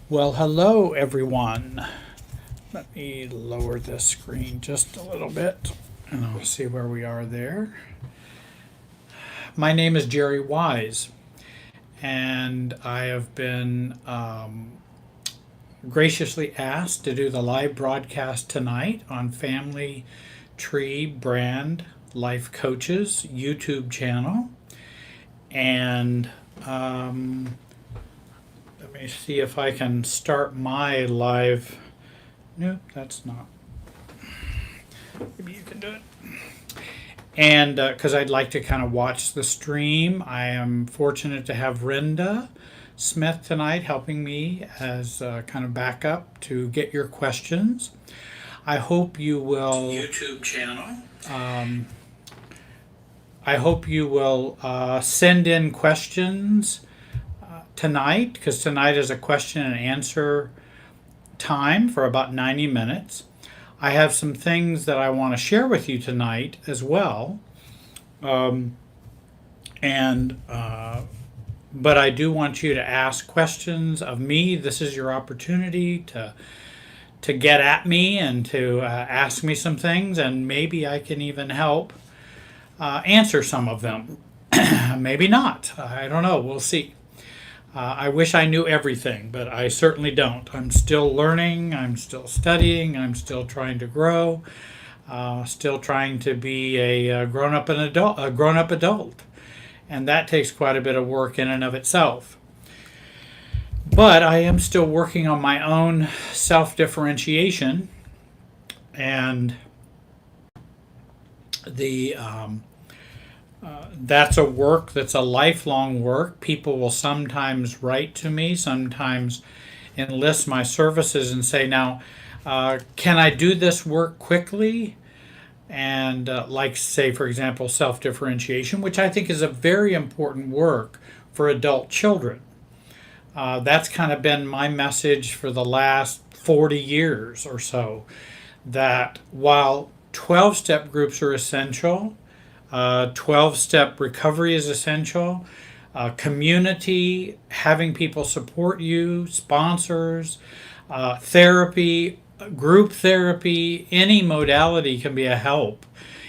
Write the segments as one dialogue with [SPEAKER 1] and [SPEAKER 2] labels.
[SPEAKER 1] Well, hello everyone. Let me lower this screen just a little bit and I'll see where we are there. My name is Jerry Wise, and I have been graciously asked to do the live broadcast tonight on Family Tree Brand Life Coaches YouTube channel. And let me see if I can start my live. Nope, that's not. Maybe you can do it. And because I'd like to kind of watch the stream, I am fortunate to have Renda Smith tonight helping me as kind of backup to get your questions. I hope you will. YouTube channel. I hope you will send in questions tonight, because tonight is a question and answer time for about 90 minutes. I have some things that I want to share with you tonight as well. But I do want you to ask questions of me. This is your opportunity to get at me and to ask me some things, and maybe I can even help answer some of them. Maybe not. I don't know. We'll see. I wish I knew everything, but I certainly don't. I'm still learning, I'm still studying, I'm still trying to grow, still trying to be a grown-up adult, and that takes quite a bit of work in and of itself. But I am still working on my own self-differentiation, and that's a work that's a lifelong work. People will sometimes write to me, sometimes enlist my services and say, now, can I do this work quickly? And like, say, for example, self-differentiation, which I think is a very important work for adult children. That's kind of been my message for the last 40 years or so, that while 12-step groups are essential, 12-step recovery is essential. Community, having people support you, sponsors, therapy, group therapy, any modality can be a help.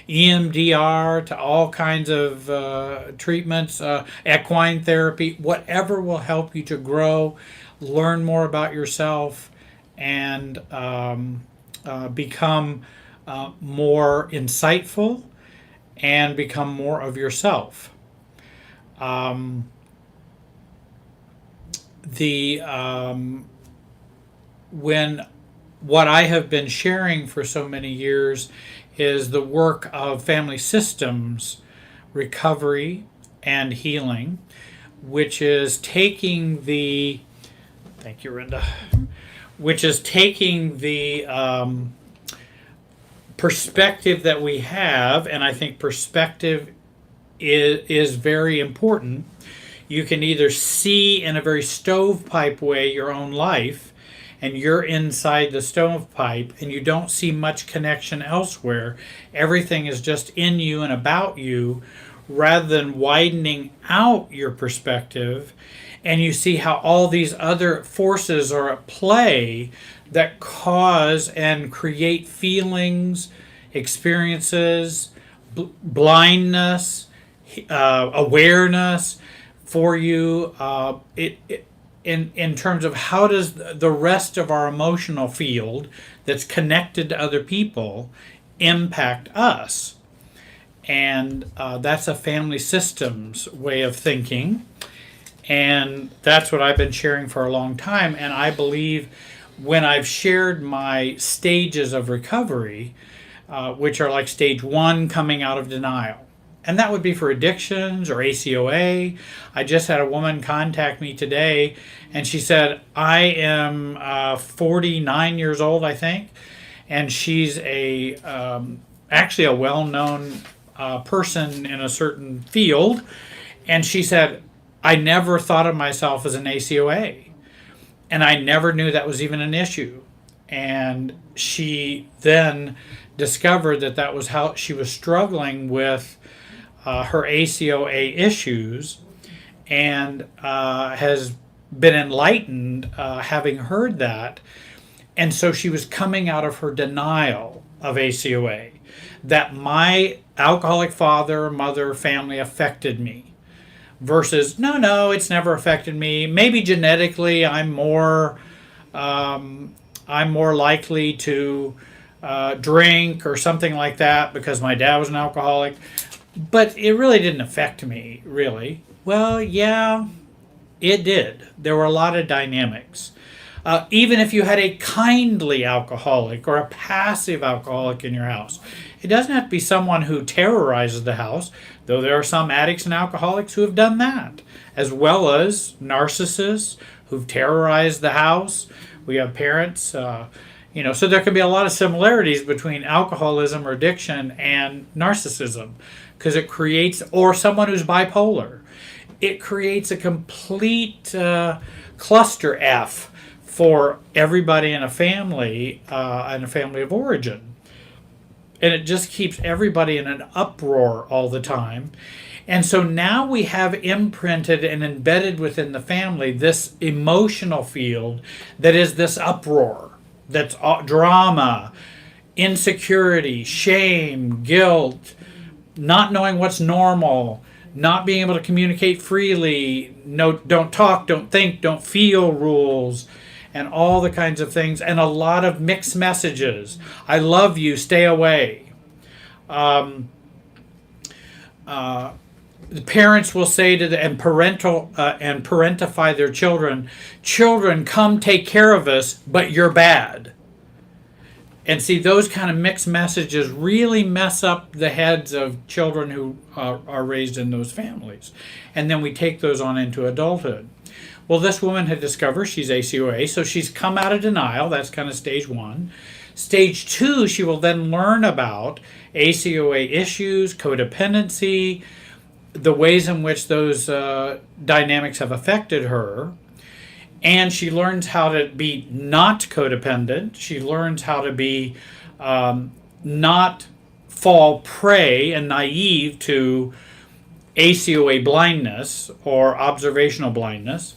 [SPEAKER 1] EMDR to all kinds of treatments, equine therapy, whatever will help you to grow, learn more about yourself, and become more insightful and become more of yourself. When what I have been sharing for so many years is the work of family systems recovery and healing, which is taking the thank you, Renda, which is taking the perspective that we have, and I think perspective is very important. You can either see in a very stovepipe way your own life, and you're inside the stovepipe, and you don't see much connection elsewhere. Everything is just in you and about you, rather than widening out your perspective, and you see how all these other forces are at play that cause and create feelings, experiences, blindness, awareness for you. In terms of how does the rest of our emotional field that's connected to other people impact us? And that's a family systems way of thinking. And that's what I've been sharing for a long time. And I believe when I've shared my stages of recovery, which are like stage 1, coming out of denial. And that would be for addictions or ACOA. I just had a woman contact me today, and she said, I am 49 years old, I think, and she's actually a well-known person in a certain field. And she said, I never thought of myself as an ACOA. And I never knew that was even an issue. And she then discovered that was how she was struggling with her ACOA issues, and has been enlightened having heard that. And so she was coming out of her denial of ACOA, that my alcoholic father, mother, family affected me, versus no, it's never affected me. Maybe genetically, I'm more likely to drink or something like that because my dad was an alcoholic, but it really didn't affect me, really. Well, yeah, it did. There were a lot of dynamics. Even if you had a kindly alcoholic or a passive alcoholic in your house, it doesn't have to be someone who terrorizes the house, though there are some addicts and alcoholics who have done that, as well as narcissists who've terrorized the house. We have parents, so there can be a lot of similarities between alcoholism or addiction and narcissism, because it creates, or someone who's bipolar, it creates a complete cluster F for everybody in a family of origin. And it just keeps everybody in an uproar all the time. And so now we have imprinted and embedded within the family this emotional field that is this uproar, that's drama, insecurity, shame, guilt, not knowing what's normal, not being able to communicate freely, no, don't talk, don't think, don't feel rules, and all the kinds of things, and a lot of mixed messages. I love you, stay away. The parents will say to and parentify their children, come take care of us, but you're bad. And see, those kind of mixed messages really mess up the heads of children who are raised in those families. And then we take those on into adulthood. Well, this woman had discovered she's ACOA, so she's come out of denial. That's kind of stage 1. Stage 2, she will then learn about ACOA issues, codependency, the ways in which those dynamics have affected her. And she learns how to be not codependent. She learns how to be not fall prey and naive to ACOA blindness or observational blindness.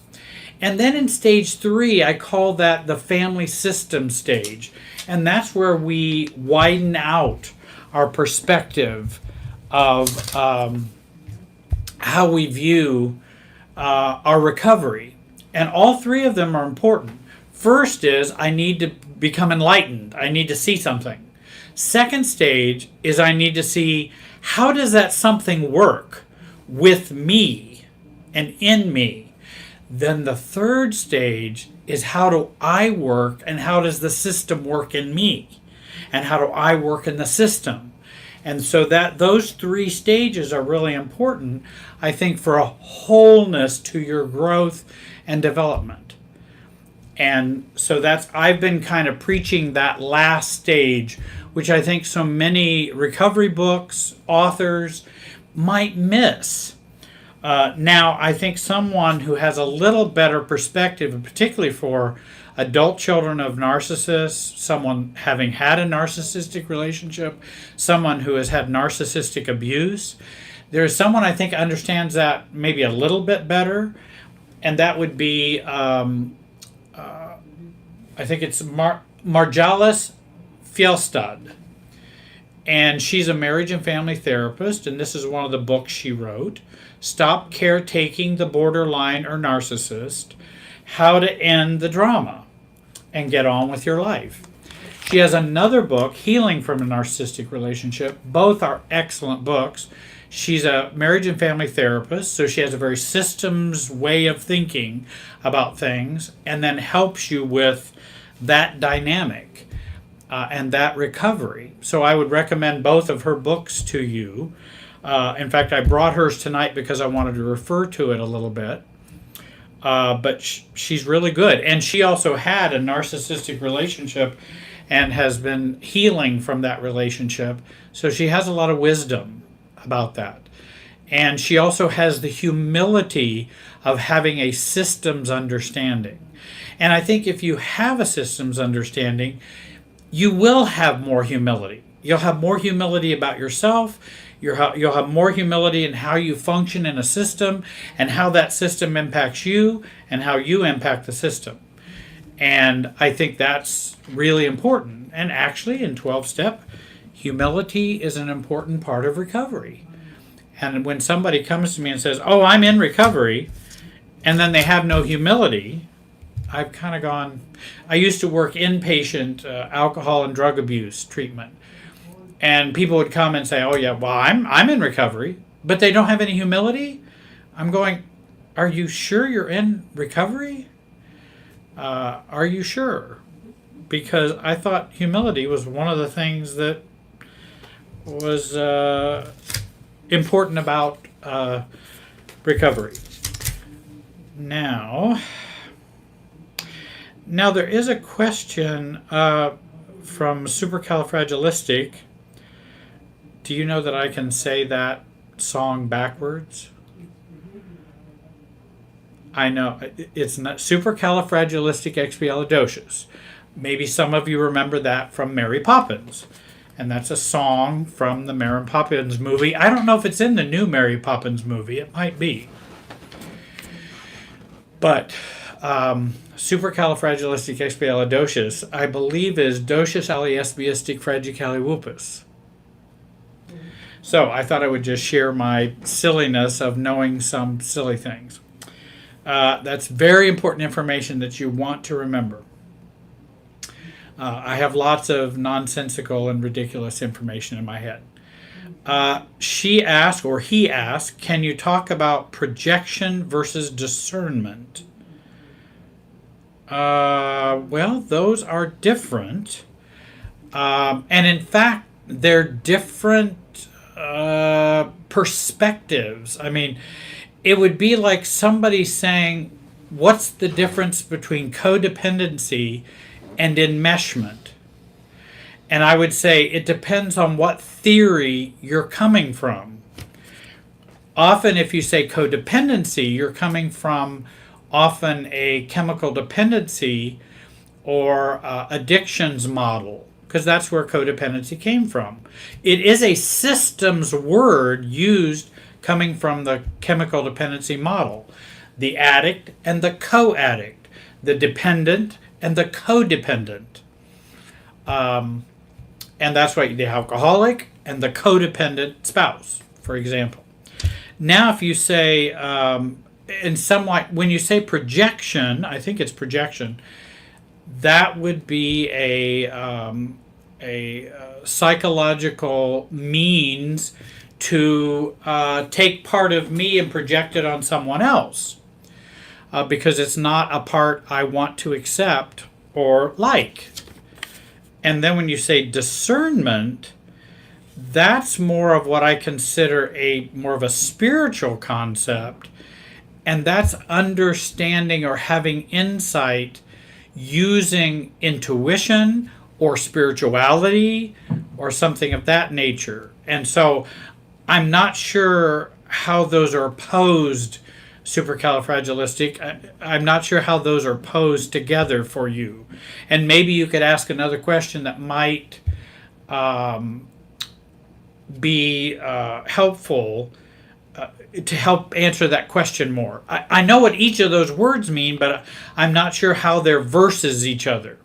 [SPEAKER 1] And then in stage 3, I call that the family system stage. And that's where we widen out our perspective of how we view our recovery. And all 3 of them are important. First is I need to become enlightened. I need to see something. Second stage is I need to see how does that something work with me and in me. Then the third stage is how do I work and how does the system work in me? And how do I work in the system? And so that those 3 stages are really important, I think, for a wholeness to your growth and development. And so I've been kind of preaching that last stage, which I think so many recovery books, authors might miss. Now, I think someone who has a little better perspective, particularly for adult children of narcissists, someone having had a narcissistic relationship, someone who has had narcissistic abuse, there's someone I think understands that maybe a little bit better, and that would be, I think it's Marjalis Fjellstad. And she's a marriage and family therapist, and this is one of the books she wrote. Stop Caretaking the Borderline or Narcissist, How to End the Drama and Get On with Your Life. She has another book, Healing from a Narcissistic Relationship. Both are excellent books. She's a marriage and family therapist, so she has a very systems way of thinking about things and then helps you with that dynamic and that recovery. So I would recommend both of her books to you. In fact, I brought hers tonight because I wanted to refer to it a little bit. But she's really good. And she also had a narcissistic relationship and has been healing from that relationship. So she has a lot of wisdom about that. And she also has the humility of having a systems understanding. And I think if you have a systems understanding, you will have more humility. You'll have more humility about yourself. You'll have more humility in how you function in a system and how that system impacts you and how you impact the system. And I think that's really important. And actually, in 12-step, humility is an important part of recovery. And when somebody comes to me and says, "Oh, I'm in recovery," and then they have no humility, I've kind of gone. I used to work inpatient alcohol and drug abuse treatment. And people would come and say, "Oh yeah, well I'm in recovery," but they don't have any humility. I'm going, "Are you sure you're in recovery? Are you sure?" Because I thought humility was one of the things that was important about recovery. Now there is a question from Supercalifragilistic. Do you know that I can say that song backwards? I know it's not Supercalifragilisticexpialidocious. Maybe some of you remember that from Mary Poppins. And that's a song from the Mary Poppins movie. I don't know if it's in the new Mary Poppins movie. It might be. But Supercalifragilisticexpialidocious, I believe, is docious aliesbiasticfragicaliwhoopus. So I thought I would just share my silliness of knowing some silly things. That's very important information that you want to remember. I have lots of nonsensical and ridiculous information in my head. She asked, or he asked, can you talk about projection versus discernment? Well, those are different. And in fact, they're different perspectives. I mean, it would be like somebody saying, what's the difference between codependency and enmeshment? And I would say it depends on what theory you're coming from. Often if you say codependency, you're coming from often a chemical dependency or addictions model, because that's where codependency came from. It is a systems word used coming from the chemical dependency model. The addict and the co-addict, the dependent and the codependent. And that's why the alcoholic and the codependent spouse, for example. Now if you say, in somewhat, when you say projection, I think it's projection, that would be a psychological means to take part of me and project it on someone else, because it's not a part I want to accept or like. And then when you say discernment, that's more of what I consider more of a spiritual concept, and that's understanding or having insight using intuition or spirituality or something of that nature. And so I'm not sure how those are posed, supercalifragilistic. I'm not sure how those are posed together for you. And maybe you could ask another question that might be helpful to help answer that question more. I know what each of those words mean, but I'm not sure how they're versus each other.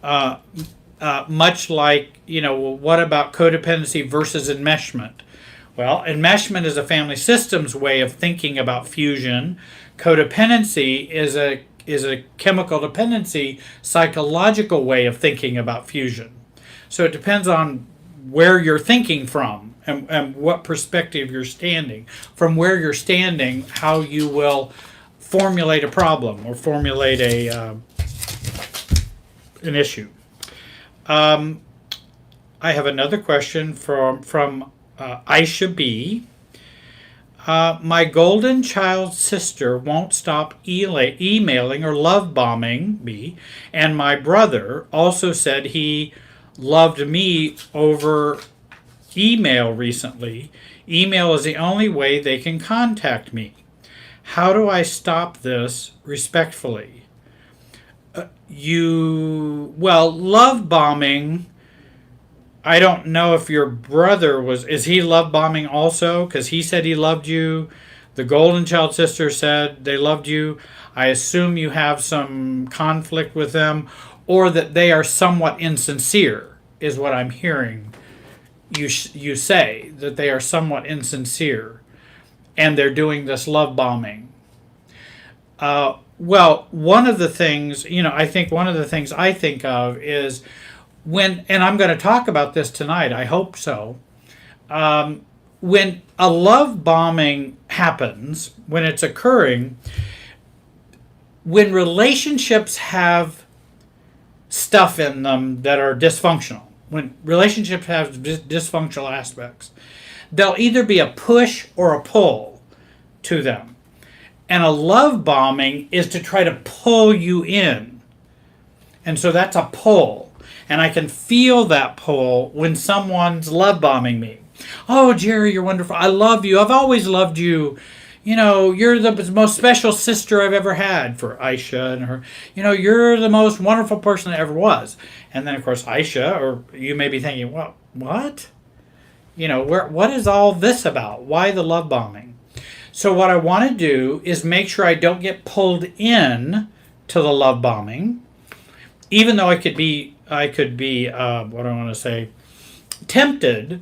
[SPEAKER 1] Much like, what about codependency versus enmeshment? Well, enmeshment is a family systems way of thinking about fusion. Codependency is a chemical dependency, psychological way of thinking about fusion. So it depends on where you're thinking from and what perspective you're standing. From where you're standing, how you will formulate a problem or formulate an issue. I have another question from Aisha B. My golden child sister won't stop emailing or love bombing me, and my brother also said he loved me over email recently. Email is the only way they can contact me. How do I stop this respectfully? Love bombing I don't know if your brother is he love bombing also? Because he said he loved you. The Golden Child sister said they loved you. I assume you have some conflict with them, or that they are somewhat insincere, is what I'm hearing you say, that they are somewhat insincere and they're doing this love bombing. Well, one of the things, I think one of the things I think of is and I'm going to talk about this tonight, I hope so. When a love bombing happens, when it's occurring, when relationships have stuff in them that are dysfunctional, when relationships have dysfunctional aspects, there'll either be a push or a pull to them. And a love bombing is to try to pull you in. And so that's a pull. And I can feel that pull when someone's love bombing me. Oh, Jerry, you're wonderful. I love you. I've always loved you. You're the most special sister I've ever had, for Aisha and her. You're the most wonderful person that ever was. And then, of course, Aisha, or you may be thinking, well, what? What is all this about? Why the love bombing? So what I want to do is make sure I don't get pulled in to the love bombing, even though I could be what do I want to say, tempted.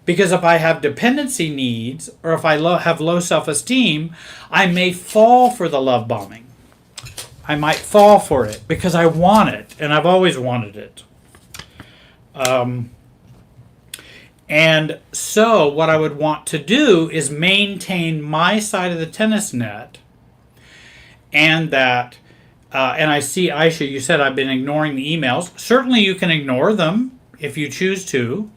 [SPEAKER 1] Because if I have dependency needs, or if I have low self-esteem, I may fall for the love bombing. I might fall for it because I want it, and I've always wanted it. And so what I would want to do is maintain my side of the tennis net, and that, and I see, Aisha, you said I've been ignoring the emails. Certainly you can ignore them if you choose to.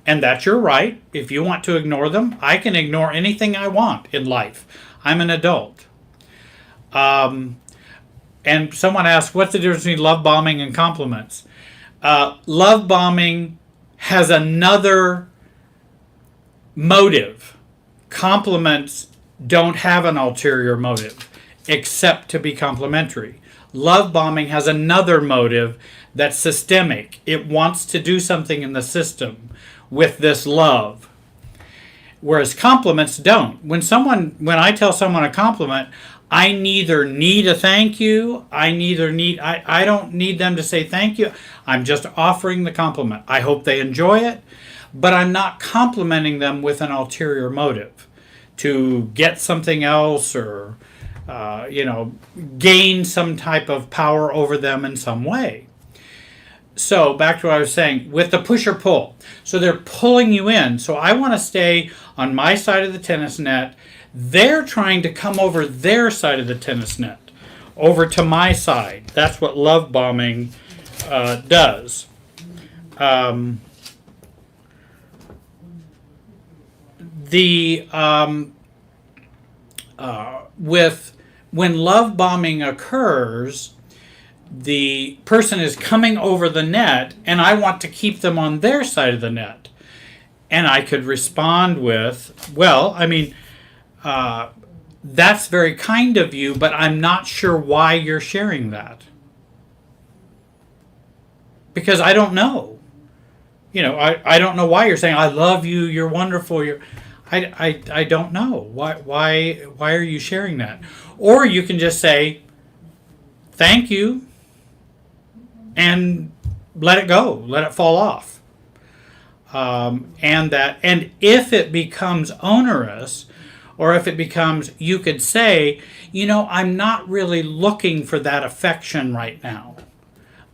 [SPEAKER 1] And that's your right. If you want to ignore them, I can ignore anything I want in life. I'm an adult. And someone asked, what's the difference between love bombing and compliments? Love bombing has another motive. Compliments don't have an ulterior motive, except to be complimentary. Love bombing has another motive that's systemic. It wants to do something in the system with this love, whereas compliments don't. When I tell someone a compliment, I neither need a thank you, I don't need them to say thank you. I'm just offering the compliment. I hope they enjoy it, but I'm not complimenting them with an ulterior motive to get something else, or gain some type of power over them in some way. So back to what I was saying, with the push or pull. So they're pulling you in. So I want to stay on my side of the tennis net. They're trying to come over their side of the tennis net, over to my side. That's what love bombing does. When love bombing occurs, the person is coming over the net, and I want to keep them on their side of the net. And I could respond with, well, that's very kind of you, but I'm not sure why you're sharing that. Because I don't know. I don't know why you're saying, I love you, you're wonderful, I don't know. Why are you sharing that? Or you can just say, thank you, and let it go, let it fall off. And if it becomes onerous, or if it becomes, you could say, I'm not really looking for that affection right now.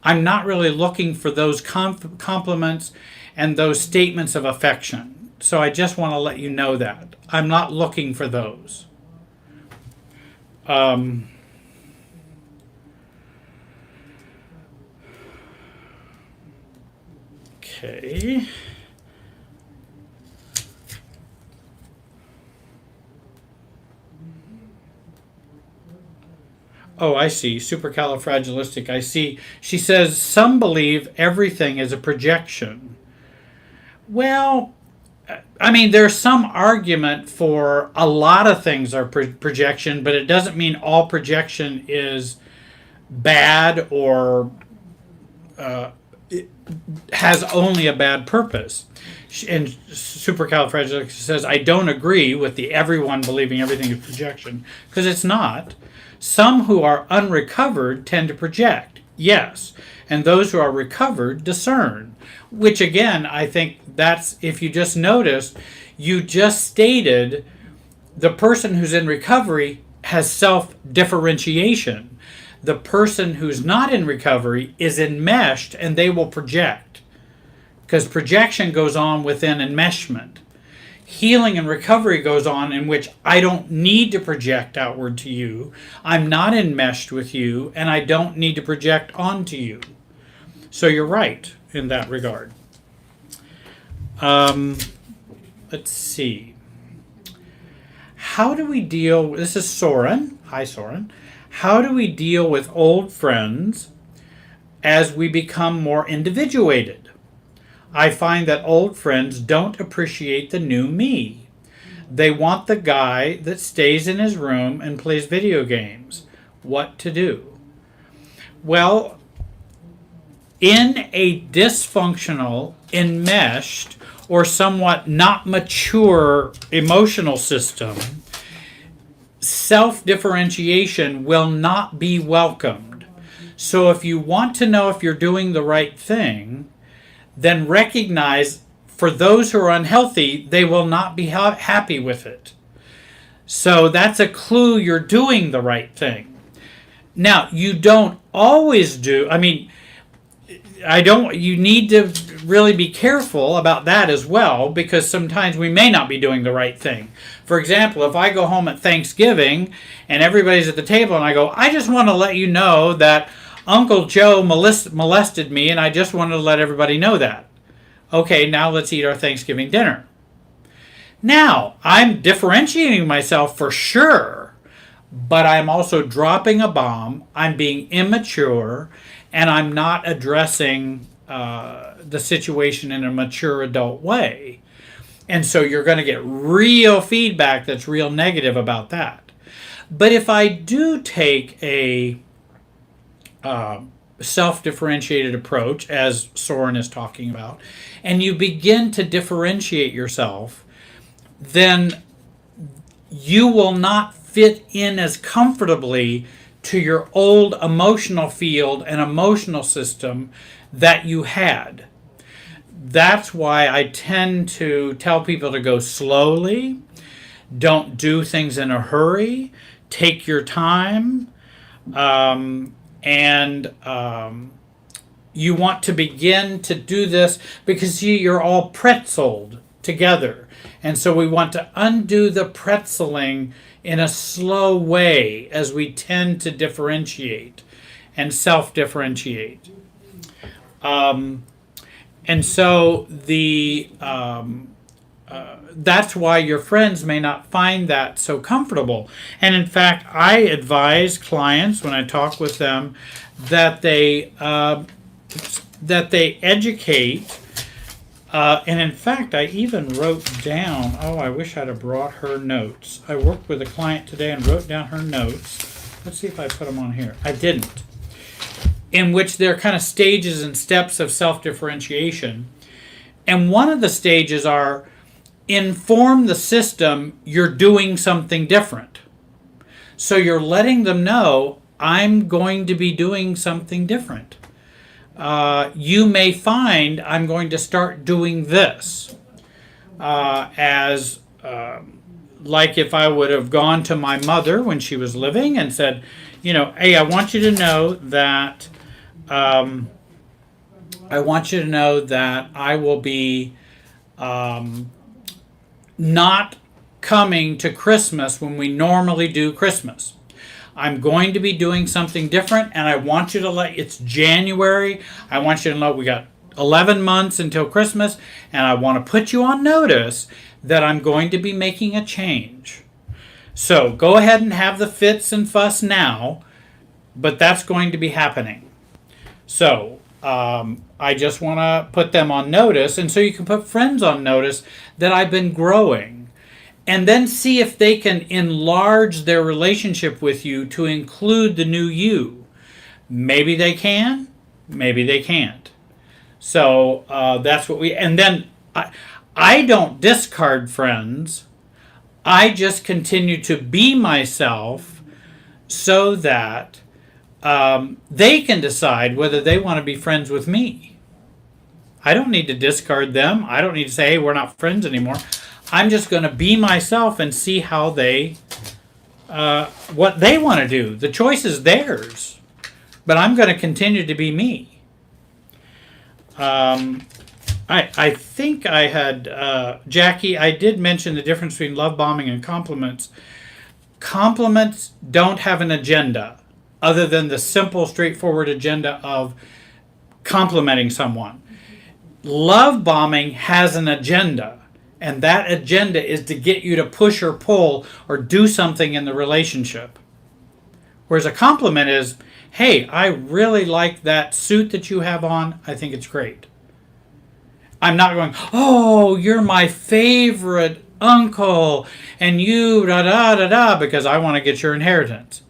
[SPEAKER 1] I'm not really looking for those compliments and those statements of affection. So I just want to let you know that. I'm not looking for those. Okay. Oh, I see. Supercalifragilistic. I see. She says, some believe everything is a projection. Well, there's some argument for a lot of things are projection, but it doesn't mean all projection is bad or has only a bad purpose. And Supercalifragilistic says, I don't agree with the everyone believing everything is projection, because it's not. Some who are unrecovered tend to project, yes, and those who are recovered discern, which again, I think that's, if you just noticed, you just stated the person who's in recovery has self-differentiation. The person who's not in recovery is enmeshed, and they will project, because projection goes on within enmeshment. Healing and recovery goes on in which I don't need to project outward to you. I'm not enmeshed with you, and I don't need to project onto you. So you're right in that regard. Let's see. How do we deal, this is Soren. Hi, Soren. How do we deal with old friends as we become more individuated? I find that old friends don't appreciate the new me. They want the guy that stays in his room and plays video games. What to do? Well, in a dysfunctional, enmeshed, or somewhat not mature emotional system, self-differentiation will not be welcomed. So if you want to know if you're doing the right thing, then recognize for those who are unhealthy, they will not be happy with it. So that's a clue you're doing the right thing. Now, you don't always do, you need to really be careful about that as well, because sometimes we may not be doing the right thing. For example, if I go home at Thanksgiving and everybody's at the table and I go, I just want to let you know that Uncle Joe molested me, and I just wanted to let everybody know that. Okay, now let's eat our Thanksgiving dinner. Now, I'm differentiating myself for sure, but I'm also dropping a bomb, I'm being immature, and I'm not addressing the situation in a mature adult way. And so you're going to get real feedback that's real negative about that. But if I do take a self-differentiated approach, as Soren is talking about, and you begin to differentiate yourself, then you will not fit in as comfortably to your old emotional field and emotional system that you had. That's why I tend to tell people to go slowly, don't do things in a hurry, take your time, and you want to begin to do this because you're all pretzeled together. And so we want to undo the pretzeling in a slow way as we tend to differentiate and self-differentiate. And so that's why your friends may not find that so comfortable. And in fact, I advise clients when I talk with them that they educate. And in fact, I even wrote down, I wish I'd have brought her notes. I worked with a client today and wrote down her notes. Let's see if I put them on here. I didn't. In which there are kind of stages and steps of self-differentiation. And one of the stages are inform the system you're doing something different. So you're letting them know, I'm going to be doing something different. You may find I'm going to start doing this. Like if I would have gone to my mother when she was living and said, hey, I want you to know that I will be not coming to Christmas when we normally do Christmas. I'm going to be doing something different, and I want you to it's January. I want you to know we got 11 months until Christmas, and I want to put you on notice that I'm going to be making a change. So go ahead and have the fits and fuss now, but that's going to be happening. So I just want to put them on notice, and so you can put friends on notice that I've been growing. And then see if they can enlarge their relationship with you to include the new you. Maybe they can, maybe they can't. So that's what and then I don't discard friends. I just continue to be myself so that they can decide whether they want to be friends with me. I don't need to discard them. I don't need to say, hey, we're not friends anymore. I'm just going to be myself and see how what they want to do. The choice is theirs, but I'm going to continue to be me. I think I had, Jackie, I did mention the difference between love bombing and compliments. Compliments don't have an agenda other than the simple, straightforward agenda of complimenting someone. Love bombing has an agenda, and that agenda is to get you to push or pull or do something in the relationship. Whereas a compliment is, hey, I really like that suit that you have on. I think it's great. I'm not going, oh, you're my favorite uncle, and you da da da da, because I want to get your inheritance.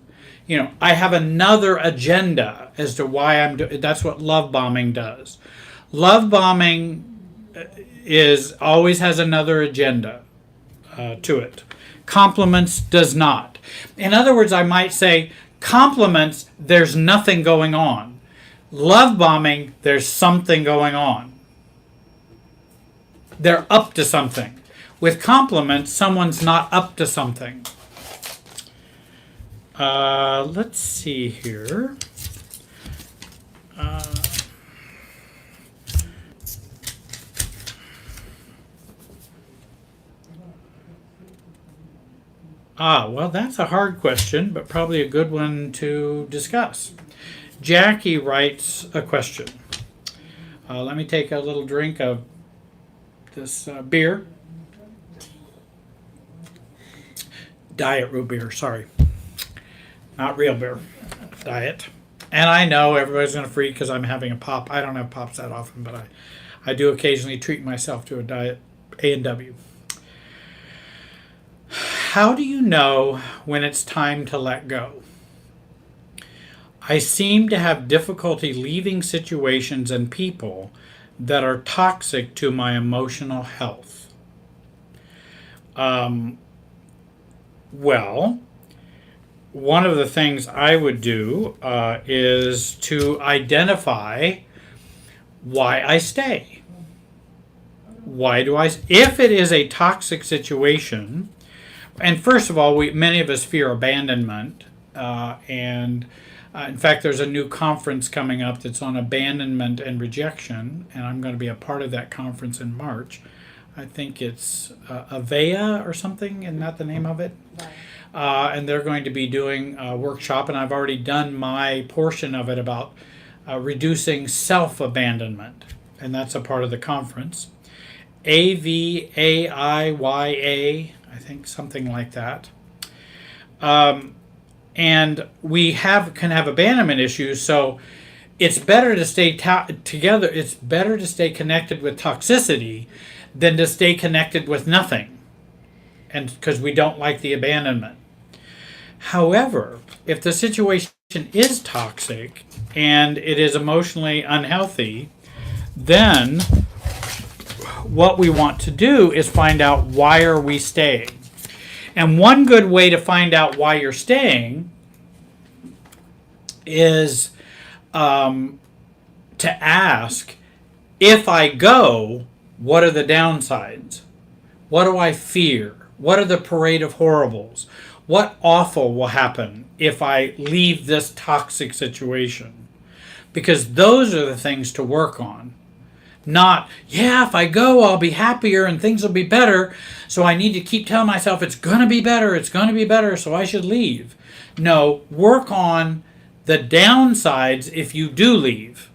[SPEAKER 1] I have another agenda as to why I'm doing. That's what love bombing does. Love bombing always has another agenda to it. Compliments does not. In other words, I might say compliments, there's nothing going on. Love bombing, there's something going on. They're up to something. With compliments, someone's not up to something. Let's see here. Well, that's a hard question, but probably a good one to discuss. Jackie writes a question. Let me take a little drink of this beer. Diet root beer, sorry. Not real beer. Diet. And I know everybody's going to freak because I'm having a pop. I don't have pops that often, but I do occasionally treat myself to a diet A&W. How do you know when it's time to let go? I seem to have difficulty leaving situations and people that are toxic to my emotional health. Well, one of the things I would do is to identify why I stay. Why do I? If it is a toxic situation, and first of all, many of us fear abandonment, and in fact, there's a new conference coming up that's on abandonment and rejection, and I'm going to be a part of that conference in March. I think it's Avea or something, isn't that the name of it? Right. And they're going to be doing a workshop, and I've already done my portion of it about reducing self-abandonment, and that's a part of the conference. AVAIYA, I think something like that. And we can have abandonment issues, so it's better to stay together. It's better to stay connected with toxicity than to stay connected with nothing, and because we don't like the abandonment. However, if the situation is toxic and it is emotionally unhealthy, then what we want to do is find out why are we staying. And one good way to find out why you're staying is to ask, if I go, what are the downsides? What do I fear? What are the parade of horribles? What awful will happen if I leave this toxic situation? Because those are the things to work on. Not, if I go, I'll be happier and things will be better. So I need to keep telling myself it's going to be better, so I should leave. No, work on the downsides if you do leave.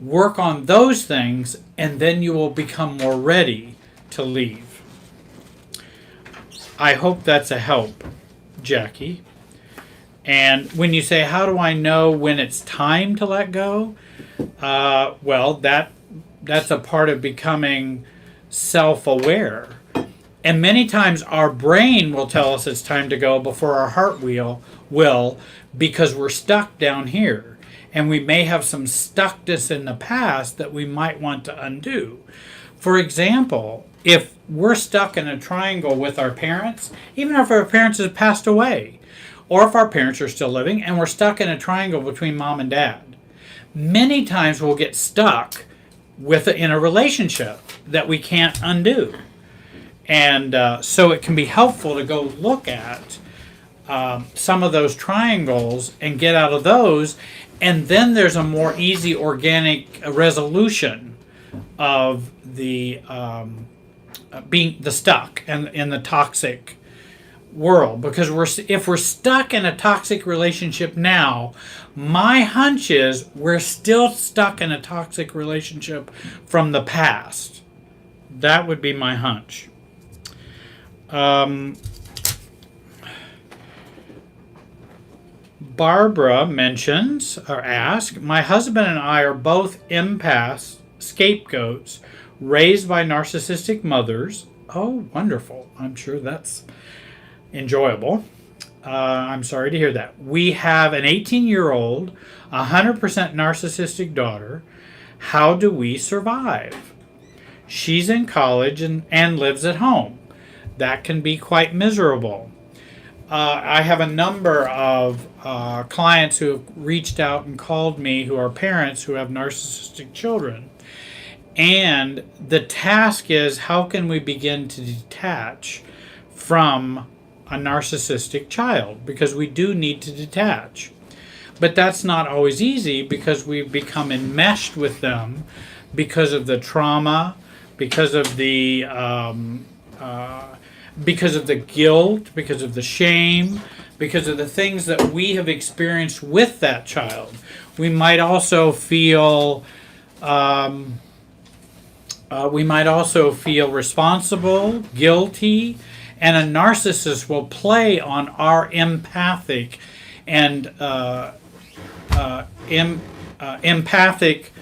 [SPEAKER 1] Work on those things, and then you will become more ready to leave. I hope that's a help, Jackie. And when you say, how do I know when it's time to let go? Well, that's a part of becoming self-aware. And many times our brain will tell us it's time to go before our heart will, because we're stuck down here. and we may have some stuckness in the past that we might want to undo. For example, if we're stuck in a triangle with our parents, even if our parents have passed away, or if our parents are still living and we're stuck in a triangle between mom and dad, many times we'll get stuck in a relationship that we can't undo. And so it can be helpful to go look at some of those triangles and get out of those, and then there's a more easy organic resolution of the being the stuck and in the toxic world. Because if we're stuck in a toxic relationship now, my hunch is we're still stuck in a toxic relationship from the past. That would be my hunch. Barbara mentions or asks, my husband and I are both empaths, scapegoats, raised by narcissistic mothers. Oh, wonderful. I'm sure that's enjoyable. I'm sorry to hear that. We have an 18-year-old, 100% narcissistic daughter. How do we survive? She's in college and lives at home. That can be quite miserable. I have a number of clients who have reached out and called me who are parents who have narcissistic children. And the task is, how can we begin to detach from a narcissistic child? Because we do need to detach. But that's not always easy because we've become enmeshed with them because of the trauma, because of the guilt, because of the shame, because of the things that we have experienced with that child. We might also feel responsible, guilty, and a narcissist will play on our empathic and empathic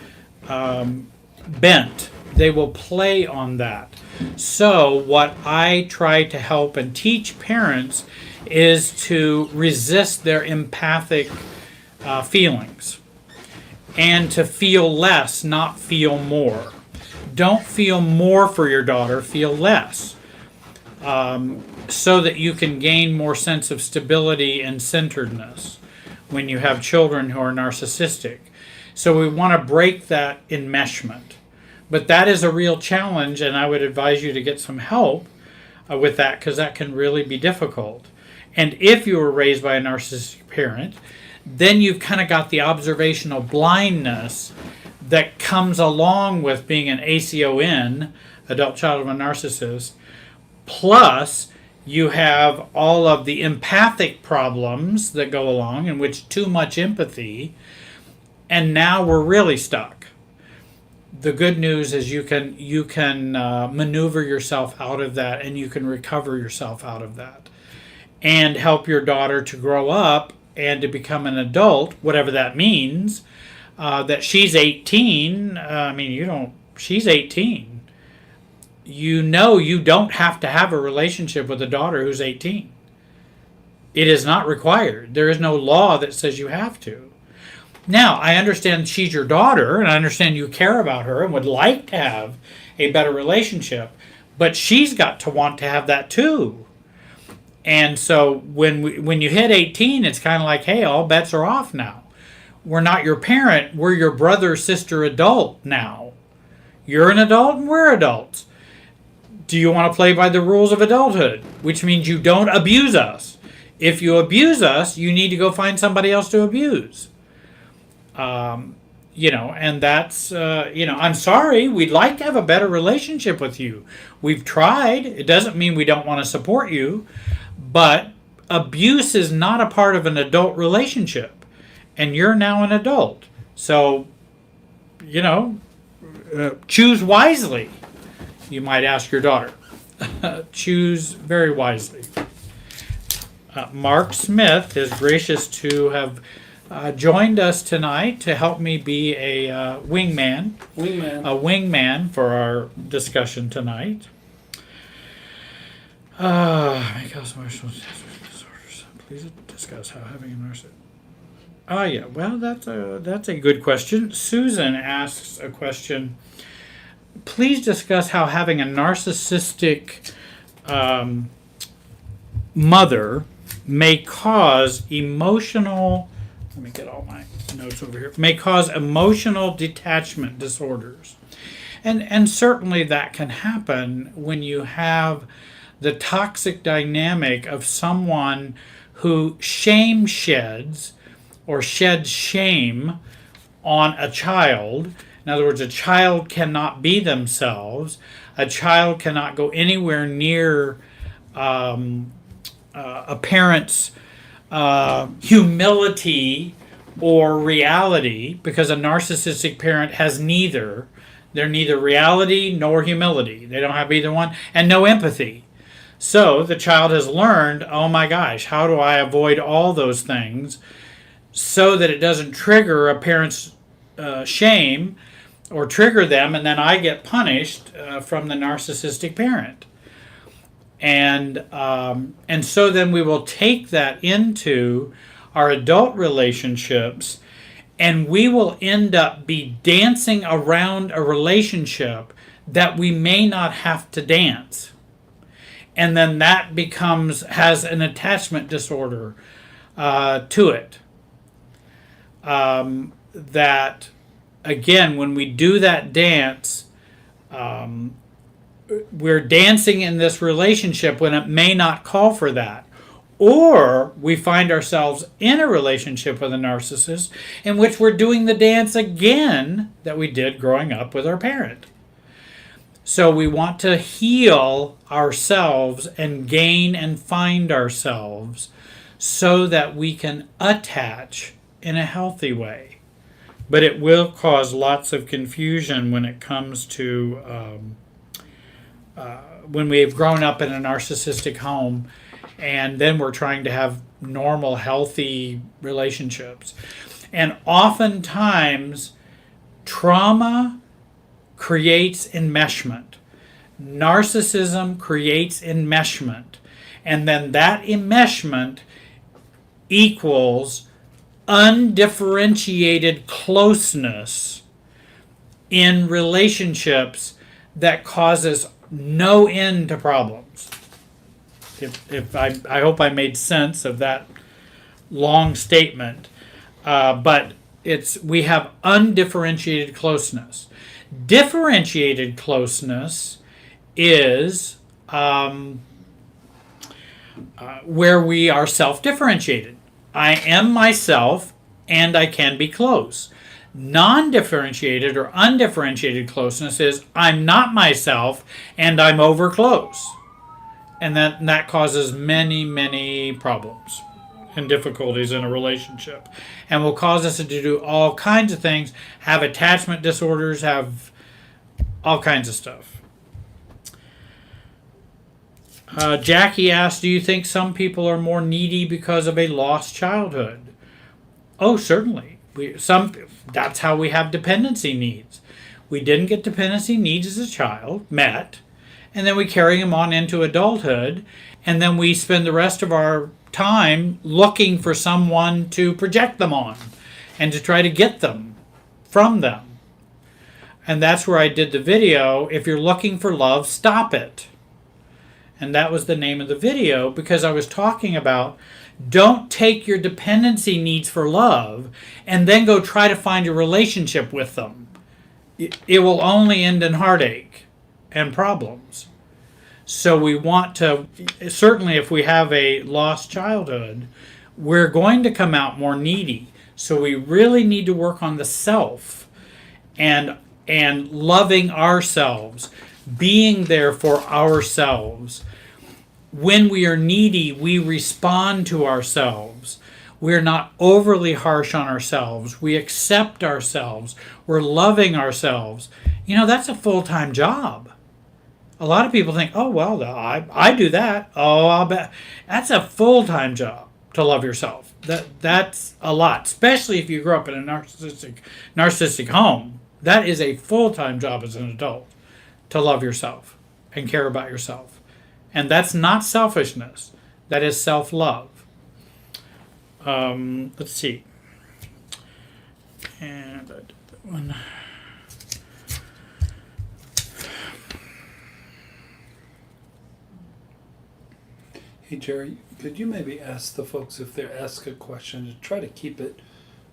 [SPEAKER 1] bent. They will play on that. So what I try to help and teach parents is to resist their empathic feelings and to feel less, not feel more. Don't feel more for your daughter, feel less, so that you can gain more sense of stability and centeredness when you have children who are narcissistic. So we want to break that enmeshment. But that is a real challenge, and I would advise you to get some help with that, because that can really be difficult. And if you were raised by a narcissistic parent, then you've kind of got the observational blindness that comes along with being an ACON, adult child of a narcissist, plus you have all of the empathic problems that go along, in which too much empathy, and now we're really stuck. The good news is you can maneuver yourself out of that, and you can recover yourself out of that, and help your daughter to grow up and to become an adult, whatever that means. That she's 18. She's 18. You don't have to have a relationship with a daughter who's 18. It is not required. There is no law that says you have to. Now, I understand she's your daughter, and I understand you care about her and would like to have a better relationship, but she's got to want to have that too. And so when you hit 18, it's kind of like, hey, all bets are off now. We're not your parent, we're your brother, sister, adult now. You're an adult and we're adults. Do you want to play by the rules of adulthood? Which means you don't abuse us. If you abuse us, you need to go find somebody else to abuse. And that's, I'm sorry, we'd like to have a better relationship with you. We've tried. It doesn't mean we don't want to support you, but abuse is not a part of an adult relationship, and you're now an adult. So, choose wisely, you might ask your daughter. Choose very wisely. Mark Smith is gracious to have joined us tonight to help me be a wingman for our discussion tonight. May cause emotional disorders. Please discuss how having a narcissist. Oh yeah, well that's a good question. Susan asks a question. Please discuss how having a narcissistic mother may cause emotional. Let me get all my notes over here. May cause emotional detachment disorders, and certainly that can happen when you have the toxic dynamic of someone who shame sheds or sheds shame on a child. In other words, a child cannot be themselves. A child cannot go anywhere near a parent's humility or reality, because a narcissistic parent has neither. They're neither reality nor humility. They don't have either one, and no empathy. So the child has learned, oh my gosh, how do I avoid all those things so that it doesn't trigger a parent's shame or trigger them, and then I get punished from the narcissistic parent. And so then we will take that into our adult relationships, and we will end up be dancing around a relationship that we may not have to dance. And then that has an attachment disorder to it. That, again, when we do that dance, we're dancing in this relationship when it may not call for that. Or we find ourselves in a relationship with a narcissist in which we're doing the dance again that we did growing up with our parent. So we want to heal ourselves and gain and find ourselves so that we can attach in a healthy way. But it will cause lots of confusion when it comes to when we've grown up in a narcissistic home and then we're trying to have normal, healthy relationships. And oftentimes, trauma creates enmeshment. Narcissism creates enmeshment. And then that enmeshment equals undifferentiated closeness in relationships that causes no end to problems. If I hope I made sense of that long statement, but we have undifferentiated closeness. Differentiated closeness is where we are self-differentiated. I am myself and I can be close. Non-differentiated or undifferentiated closeness is I'm not myself and I'm over close. And that causes many, many problems and difficulties in a relationship. And will cause us to do all kinds of things, have attachment disorders, have all kinds of stuff. Jackie asked, do you think some people are more needy because of a lost childhood? Oh, certainly. That's how we have dependency needs. We didn't get dependency needs as a child, met, and then we carry them on into adulthood, and then we spend the rest of our time looking for someone to project them on and to try to get them from them. And that's where I did the video, if you're looking for love, stop it. And that was the name of the video, because I was talking about don't take your dependency needs for love and then go try to find a relationship with them. It will only end in heartache and problems. So we want to, certainly if we have a lost childhood, we're going to come out more needy. So we really need to work on the self and loving ourselves, being there for ourselves. When we are needy, we respond to ourselves. We're not overly harsh on ourselves. We accept ourselves. We're loving ourselves. You know, that's a full-time job. A lot of people think, oh, well, I do that. Oh, I'll bet. That's a full-time job to love yourself. That's a lot, especially if you grew up in a narcissistic home. That is a full-time job as an adult to love yourself and care about yourself. And that's not selfishness. That is self-love. Let's see. And I did that one.
[SPEAKER 2] Hey Jerry, could you maybe ask the folks if they ask a question to try to keep it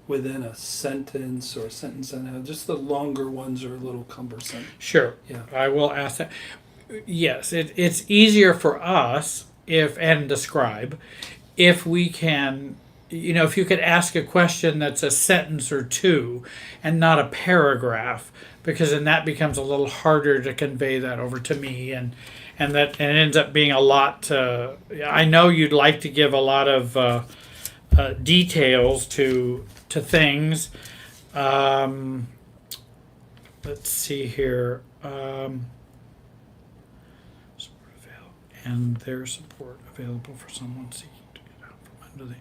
[SPEAKER 2] within a sentence or a sentence and a half? Just the longer ones are a little cumbersome.
[SPEAKER 1] Sure.
[SPEAKER 2] Yeah.
[SPEAKER 1] I will ask that. Yes, it's easier for us and describe if we can, if you could ask a question that's a sentence or two and not a paragraph, because then that becomes a little harder to convey that over to me, and it ends up being a lot. I know you'd like to give a lot of details to things. Let's see here. And their support available for someone seeking to get out from under the.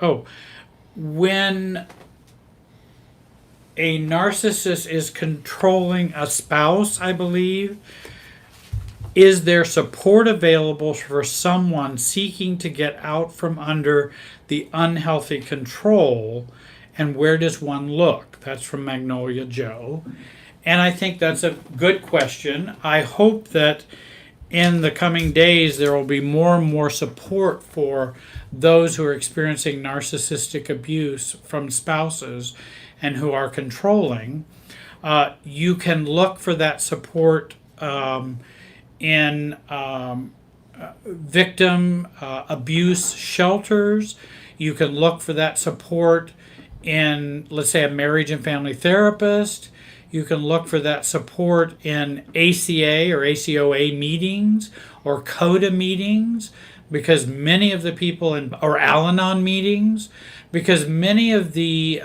[SPEAKER 1] Oh, when a narcissist is controlling a spouse, I believe, is there support available for someone seeking to get out from under the unhealthy control, and where does one look? That's from Magnolia Joe. And I think that's a good question. I hope that in the coming days there will be more and more support for those who are experiencing narcissistic abuse from spouses and who are controlling. You can look for that support in victim abuse shelters. You can look for that support in, let's say, a marriage and family therapist. You can look for that support in ACA or ACOA meetings or CODA meetings, because many of the people or Al-Anon meetings, because many of the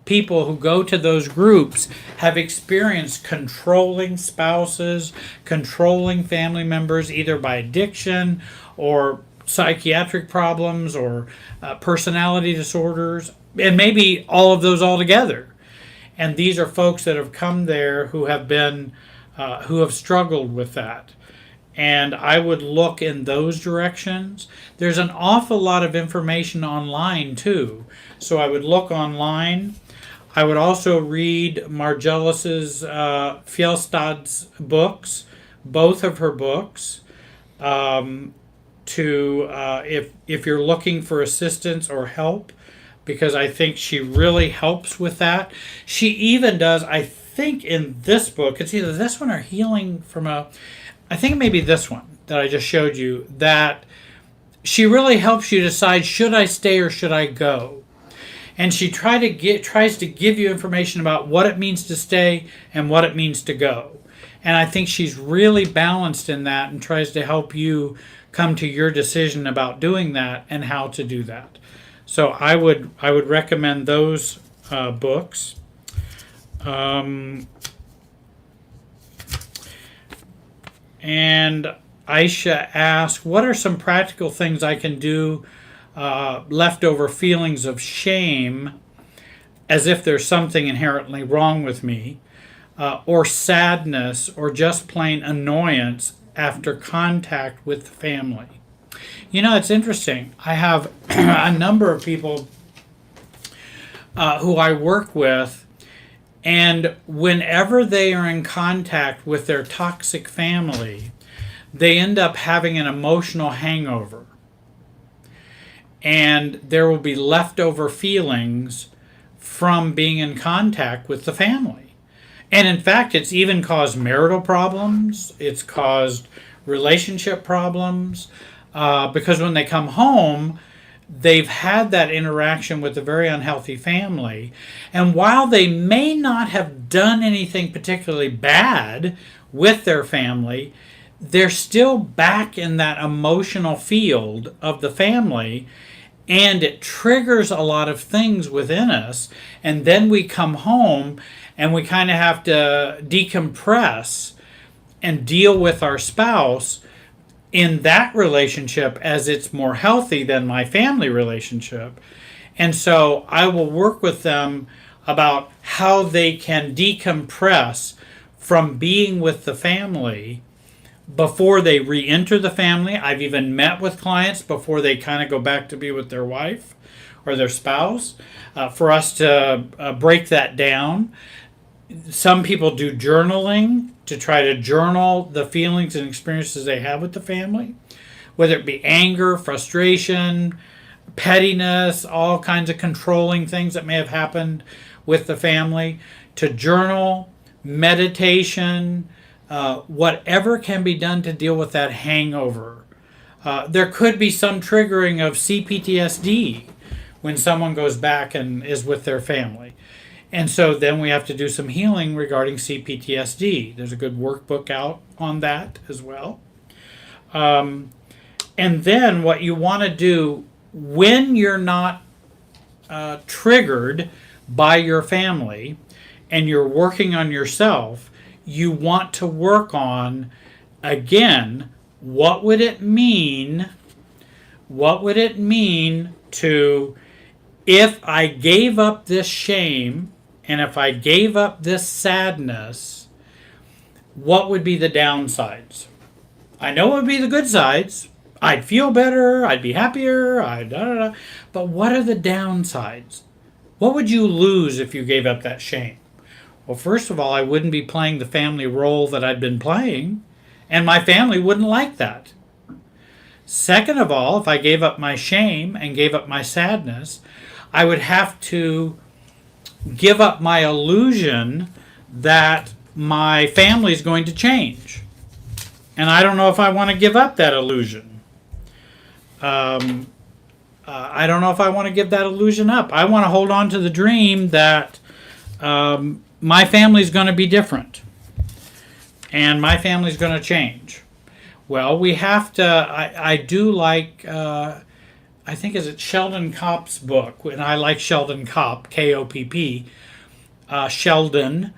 [SPEAKER 1] people who go to those groups have experienced controlling spouses, controlling family members, either by addiction or psychiatric problems or personality disorders, and maybe all of those all together. And these are folks that have come there who have been, who have struggled with that. And I would look in those directions. There's an awful lot of information online too. So I would look online. I would also read Margellis's Fjellstad's books, both of her books, if you're looking for assistance or help, because I think she really helps with that. She even does, I think in this book, it's either this one or Healing from I think maybe this one that I just showed you, that she really helps you decide, should I stay or should I go? And she tries to give you information about what it means to stay and what it means to go. And I think she's really balanced in that and tries to help you come to your decision about doing that and how to do that. So I would recommend those books. And Aisha asked, what are some practical things I can do, leftover feelings of shame, as if there's something inherently wrong with me, or sadness, or just plain annoyance after contact with the family? It's interesting. I have a number of people who I work with, and whenever they are in contact with their toxic family, they end up having an emotional hangover. And there will be leftover feelings from being in contact with the family. And in fact, it's even caused marital problems. It's caused relationship problems. Because when they come home, they've had that interaction with a very unhealthy family. And while they may not have done anything particularly bad with their family, they're still back in that emotional field of the family. And it triggers a lot of things within us. And then we come home and we kind of have to decompress and deal with our spouse in that relationship as it's more healthy than my family relationship. And so I will work with them about how they can decompress from being with the family before they re-enter the family. I've even met with clients before they kind of go back to be with their wife or their spouse, for us to break that down. Some people do journaling to try to journal the feelings and experiences they have with the family, whether it be anger, frustration, pettiness, all kinds of controlling things that may have happened with the family. To journal, meditation, whatever can be done to deal with that hangover. There could be some triggering of CPTSD when someone goes back and is with their family. And so then we have to do some healing regarding CPTSD. There's a good workbook out on that as well. And then what you want to do when you're not triggered by your family and you're working on yourself, you want to work on, again, what would it mean to, if I gave up this shame and if I gave up this sadness, what would be the downsides? I know what would be the good sides. I'd feel better, I'd be happier, but what are the downsides? What would you lose if you gave up that shame? Well, first of all, I wouldn't be playing the family role that I'd been playing, and my family wouldn't like that. Second of all, if I gave up my shame and gave up my sadness, I would have to give up my illusion that my family's going to change. And I don't know if I want to give up that illusion. I don't know if I want to give that illusion up. I want to hold on to the dream that my family's going to be different and my family's going to change. Well, we have to, I do like, I think is it Sheldon Kopp's book, and I like Sheldon Kopp, K-O-P-P. Sheldon,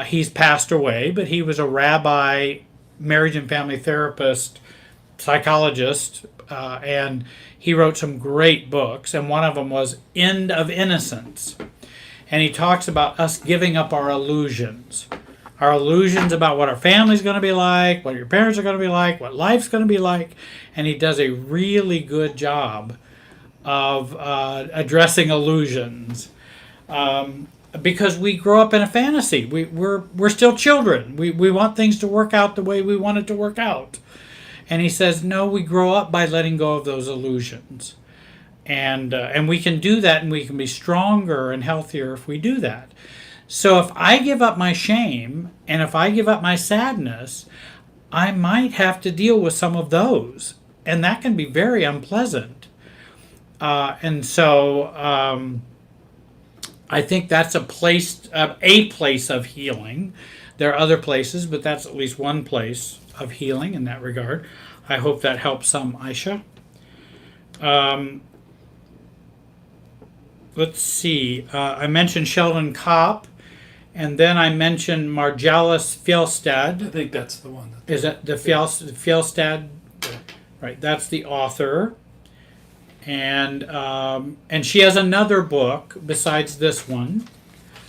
[SPEAKER 1] he's passed away, but he was a rabbi, marriage and family therapist, psychologist, and he wrote some great books, and one of them was End of Innocence. And he talks about us giving up our illusions about what our family's going to be like, what your parents are going to be like, what life's going to be like. And he does a really good job of addressing illusions. Because we grow up in a fantasy. We're still children. We want things to work out the way we want it to work out. And he says, no, we grow up by letting go of those illusions. And we can do that, and we can be stronger and healthier if we do that. So if I give up my shame and if I give up my sadness, I might have to deal with some of those. And that can be very unpleasant. And so I think that's a place of healing. There are other places, but that's at least one place of healing in that regard. I hope that helps some, Aisha. Let's see. I mentioned Sheldon Kopp, and then I mentioned Marjalis Fjellstad.
[SPEAKER 2] I think that's the one.
[SPEAKER 1] Is that the Fjellstad? Right, that's the author. And she has another book besides this one.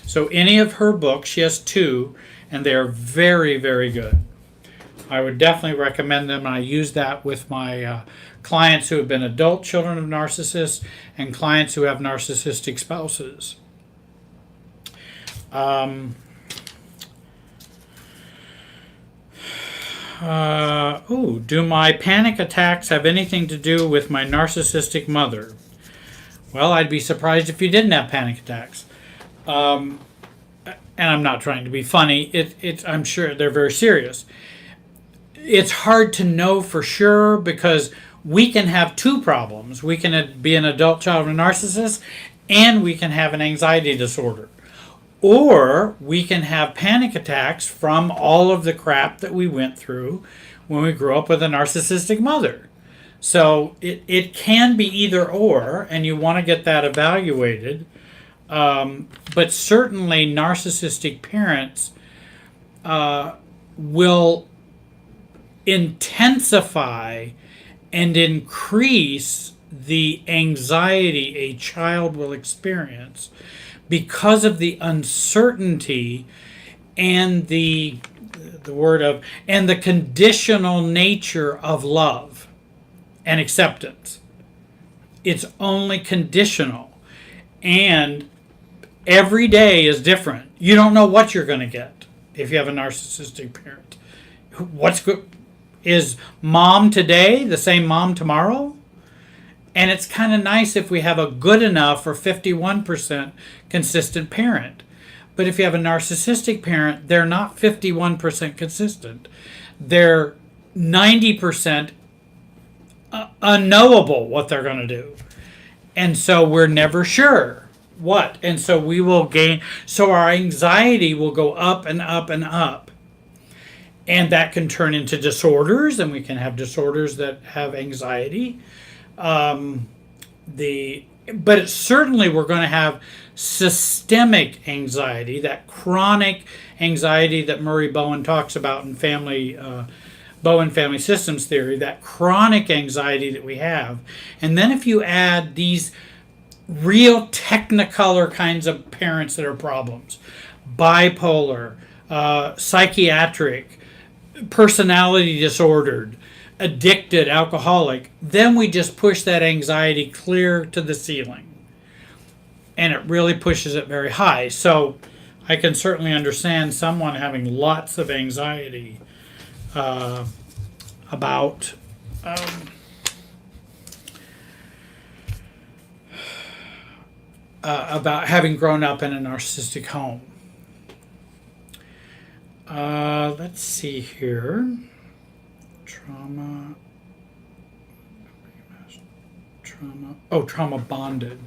[SPEAKER 1] So any of her books, she has two, and they are very, very good. I would definitely recommend them. I use that with my clients who have been adult children of narcissists and clients who have narcissistic spouses. Do my panic attacks have anything to do with my narcissistic mother? Well, I'd be surprised if you didn't have panic attacks. And I'm not trying to be funny. I'm sure they're very serious. It's hard to know for sure because we can have two problems. We can be an adult child of a narcissist, and we can have an anxiety disorder. Or we can have panic attacks from all of the crap that we went through when we grew up with a narcissistic mother. So it can be either or, and you want to get that evaluated. But certainly narcissistic parents will intensify and increase the anxiety a child will experience because of the uncertainty and the the word of, and the conditional nature of love and acceptance. It's only conditional. And every day is different. You don't know what you're going to get if you have a narcissistic parent. What's good? Is mom today the same mom tomorrow? And it's kind of nice if we have a good enough or 51% consistent parent. But if you have a narcissistic parent, they're not 51% consistent. They're 90% unknowable what they're going to do. And so we're never sure what. And so we will gain, so our anxiety will go up and up and up. And that can turn into disorders, and we can have disorders that have anxiety. But it's certainly we're going to have systemic anxiety, that chronic anxiety that Murray Bowen talks about in Bowen Family Systems Theory, that chronic anxiety that we have. And then if you add these real technicolor kinds of parents that are problems, bipolar, psychiatric, personality disordered, addicted, alcoholic, then we just push that anxiety clear to the ceiling. And it really pushes it very high. So I can certainly understand someone having lots of anxiety about having grown up in a narcissistic home. Let's see here. Trauma bonded.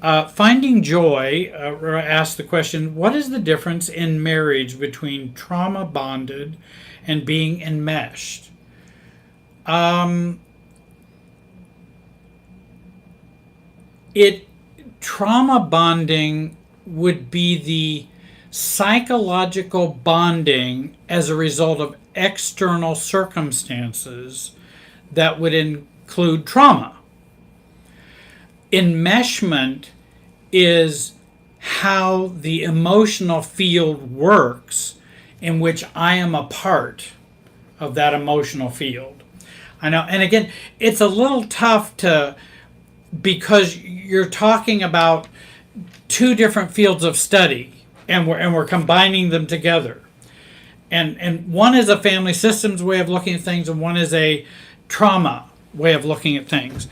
[SPEAKER 1] Finding Joy asked the question, what is the difference in marriage between trauma bonded and being enmeshed? Trauma bonding would be the psychological bonding as a result of external circumstances that would include trauma. Enmeshment is how the emotional field works in which I am a part of that emotional field. I know, and again, it's a little tough because you're talking about two different fields of study, and we're combining them together. And one is a family systems way of looking at things, and one is a trauma way of looking at things.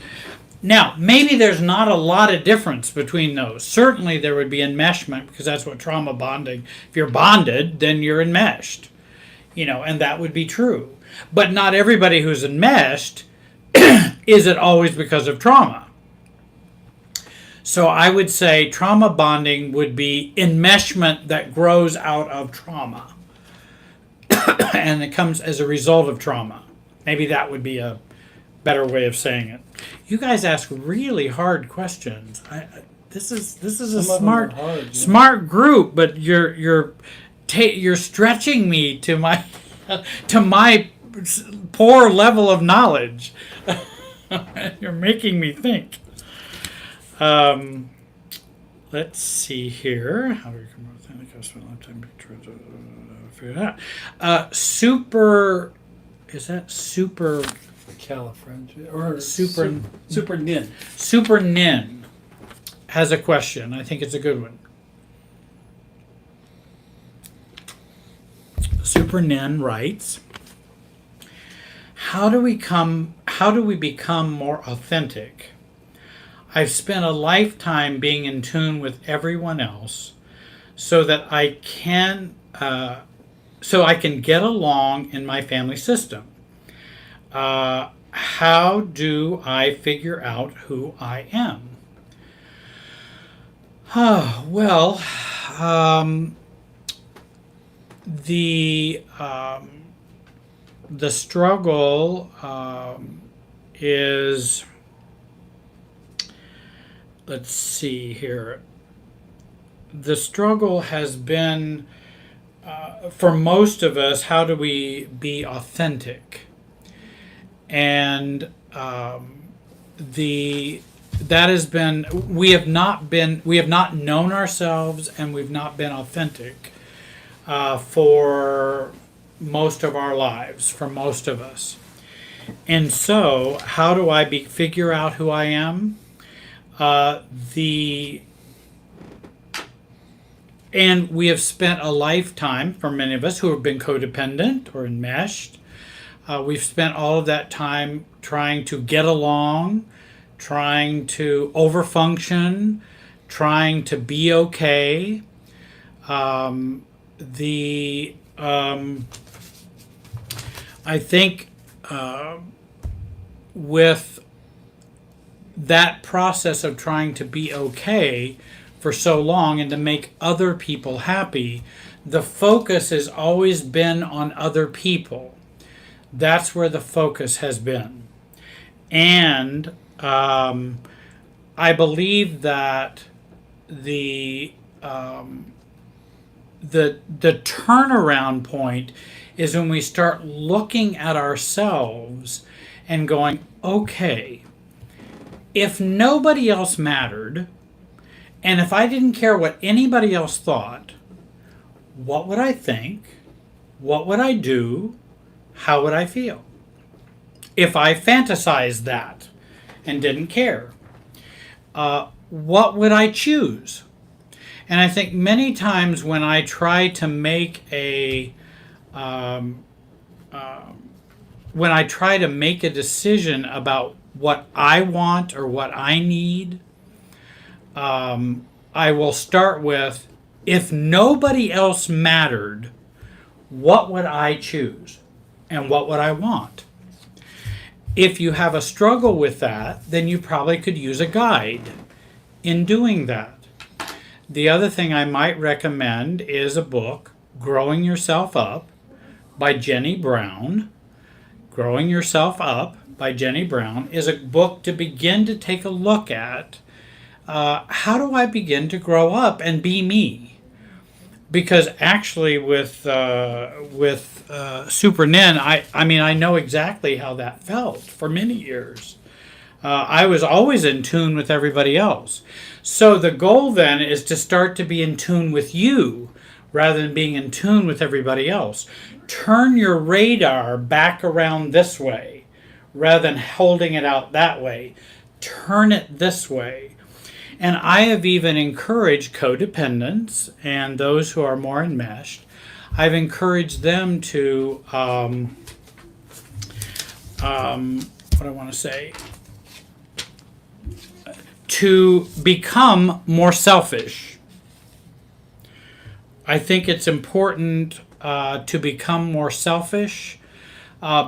[SPEAKER 1] Now, maybe there's not a lot of difference between those. Certainly there would be enmeshment, because that's what trauma bonding, if you're bonded, then you're enmeshed. And that would be true. But not everybody who's enmeshed is it always because of trauma. So I would say trauma bonding would be enmeshment that grows out of trauma. And it comes as a result of trauma. Maybe that would be a better way of saying it. You guys ask really hard questions. This is a smart group, but you're stretching me to my poor level of knowledge. You're making me think. Let's see here. How do we come up with that? I spent a lot of time trying to figure it out. Is that super?
[SPEAKER 2] Califragia or
[SPEAKER 1] super
[SPEAKER 2] nin.
[SPEAKER 1] Super Nin has a question. I think it's a good one. Super Nin writes, How do we become more authentic? I've spent a lifetime being in tune with everyone else so that I can get along in my family system. How do I figure out who I am? The struggle is, let's see here. The struggle has been, for most of us, how do we be authentic? And that has been, we have not known ourselves, and we've not been authentic for most of our lives, for most of us. And so, how do I figure out who I am? The And we have spent a lifetime, for many of us who have been codependent or enmeshed, we've spent all of that time trying to get along, trying to overfunction, trying to be okay. I think with that process of trying to be okay for so long and to make other people happy, the focus has always been on other people. That's where the focus has been. And I believe that the turnaround point is when we start looking at ourselves and going, okay, if nobody else mattered, and if I didn't care what anybody else thought, what would I think? What would I do? How would I feel? If I fantasized that and didn't care, what would I choose? And I think many times when I try to make a decision about what I want or what I need, I will start with, if nobody else mattered, what would I choose and what would I want? If you have a struggle with that, then you probably could use a guide in doing that. The other thing I might recommend is a book, Growing Yourself Up by Jenny Brown. Growing Yourself Up by Jenny Brown is a book to begin to take a look at how do I begin to grow up and be me? Because actually with Super Nin, I know exactly how that felt for many years. I was always in tune with everybody else. So the goal then is to start to be in tune with you rather than being in tune with everybody else. Turn your radar back around this way rather than holding it out that way. Turn it this way. And I have even encouraged codependents and those who are more enmeshed, I've encouraged them to, to become more selfish. I think it's important to become more selfish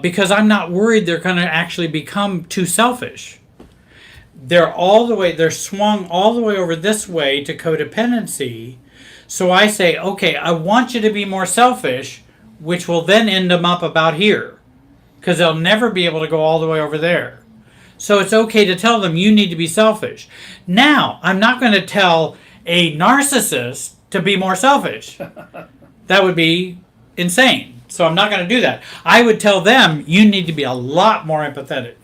[SPEAKER 1] because I'm not worried they're going to actually become too selfish. They're swung all the way over this way to codependency. So I say, okay, I want you to be more selfish, which will then end them up about here because they'll never be able to go all the way over there. So it's okay to tell them you need to be selfish. Now, I'm not going to tell a narcissist to be more selfish. That would be insane. So I'm not going to do that. I would tell them you need to be a lot more empathetic.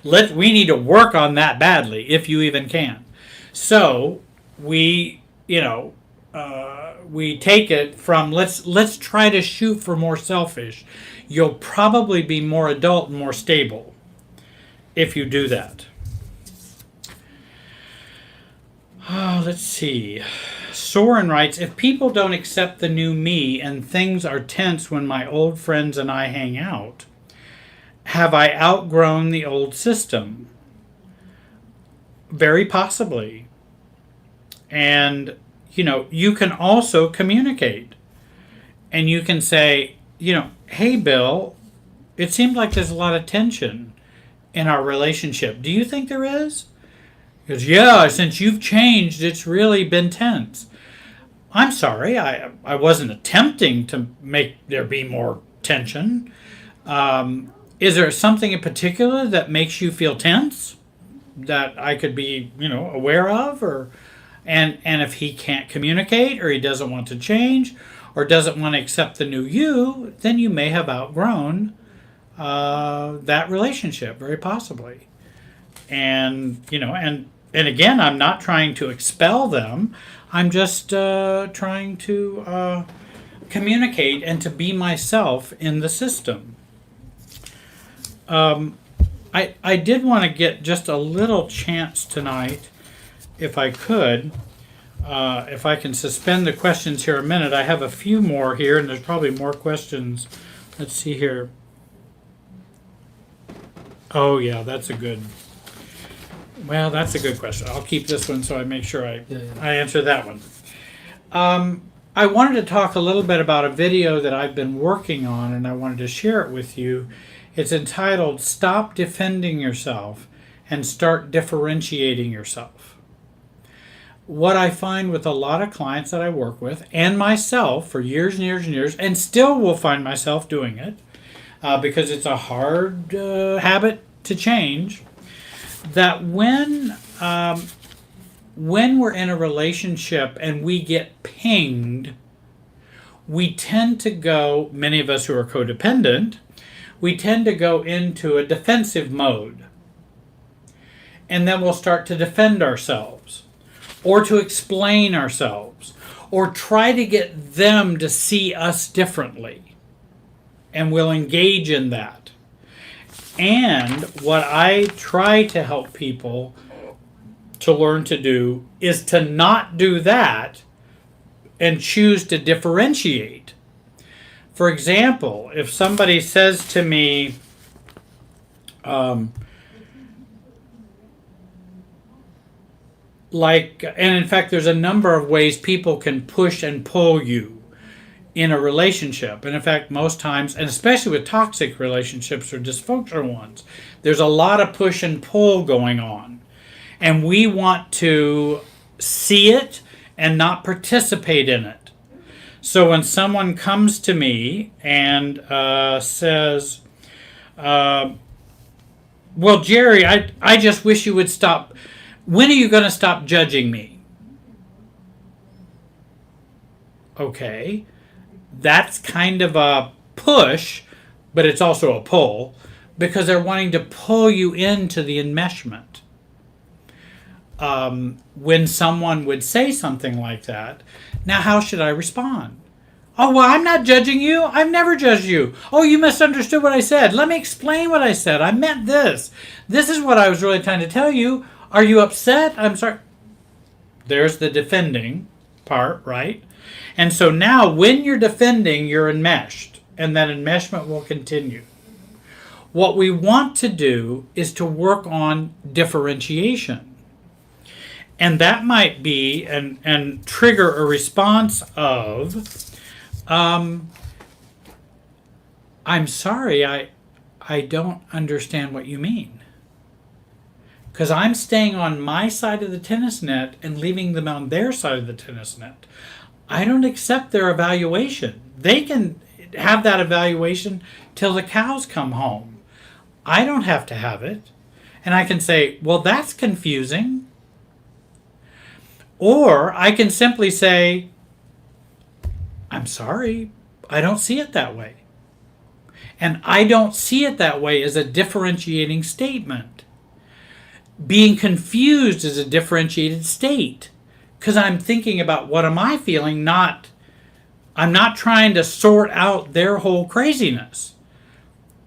[SPEAKER 1] We need to work on that badly, if you even can. So we take it from let's try to shoot for more selfish. You'll probably be more adult and more stable if you do that. Let's see. Soren writes, if people don't accept the new me and things are tense when my old friends and I hang out, have I outgrown the old system? Very possibly. And, you can also communicate. And you can say, hey, Bill, it seems like there's a lot of tension in our relationship. Do you think there is? He goes, yeah, since you've changed, it's really been tense. I'm sorry, I wasn't attempting to make there be more tension. Is there something in particular that makes you feel tense that I could be, aware of? And if he can't communicate or he doesn't want to change or doesn't want to accept the new you, then you may have outgrown that relationship, very possibly. And, and again, I'm not trying to expel them. I'm just trying to communicate and to be myself in the system. I did want to get just a little chance tonight, if I could, if I can suspend the questions here a minute. I have a few more here, and there's probably more questions. Let's see here. Oh, yeah, that's a good question. I'll keep this one so I make sure I answer that one. I wanted to talk a little bit about a video that I've been working on, and I wanted to share it with you. It's entitled Stop Defending Yourself and Start Differentiating Yourself. What I find with a lot of clients that I work with, and myself for years and years and years, and still will find myself doing it, because it's a hard habit to change, that when we're in a relationship and we get pinged, we tend to go, many of us who are codependent, we tend to go into a defensive mode. And then we'll start to defend ourselves, or to explain ourselves, or try to get them to see us differently. And we'll engage in that. And what I try to help people to learn to do is to not do that and choose to differentiate. For example, if somebody says to me, and in fact, there's a number of ways people can push and pull you in a relationship. And in fact, most times, and especially with toxic relationships or dysfunctional ones, there's a lot of push and pull going on. And we want to see it and not participate in it. So when someone comes to me and says, well, Jerry, I just wish you would stop. When are you going to stop judging me? Okay. That's kind of a push, but it's also a pull, because they're wanting to pull you into the enmeshment. When someone would say something like that, now how should I respond? Oh, well, I'm not judging you. I've never judged you. Oh, you misunderstood what I said. Let me explain what I said. I meant this. This is what I was really trying to tell you. Are you upset? I'm sorry. There's the defending part, right? And so now when you're defending, you're enmeshed, and that enmeshment will continue. What we want to do is to work on differentiation. And that might be and trigger a response of, I'm sorry, I don't understand what you mean. Because I'm staying on my side of the tennis net and leaving them on their side of the tennis net. I don't accept their evaluation. They can have that evaluation till the cows come home. I don't have to have it. And I can say, well, that's confusing. Or I can simply say, I'm sorry, I don't see it that way. And I don't see it that way as a differentiating statement. Being confused is a differentiated state, because I'm thinking about what am I feeling, I'm not trying to sort out their whole craziness.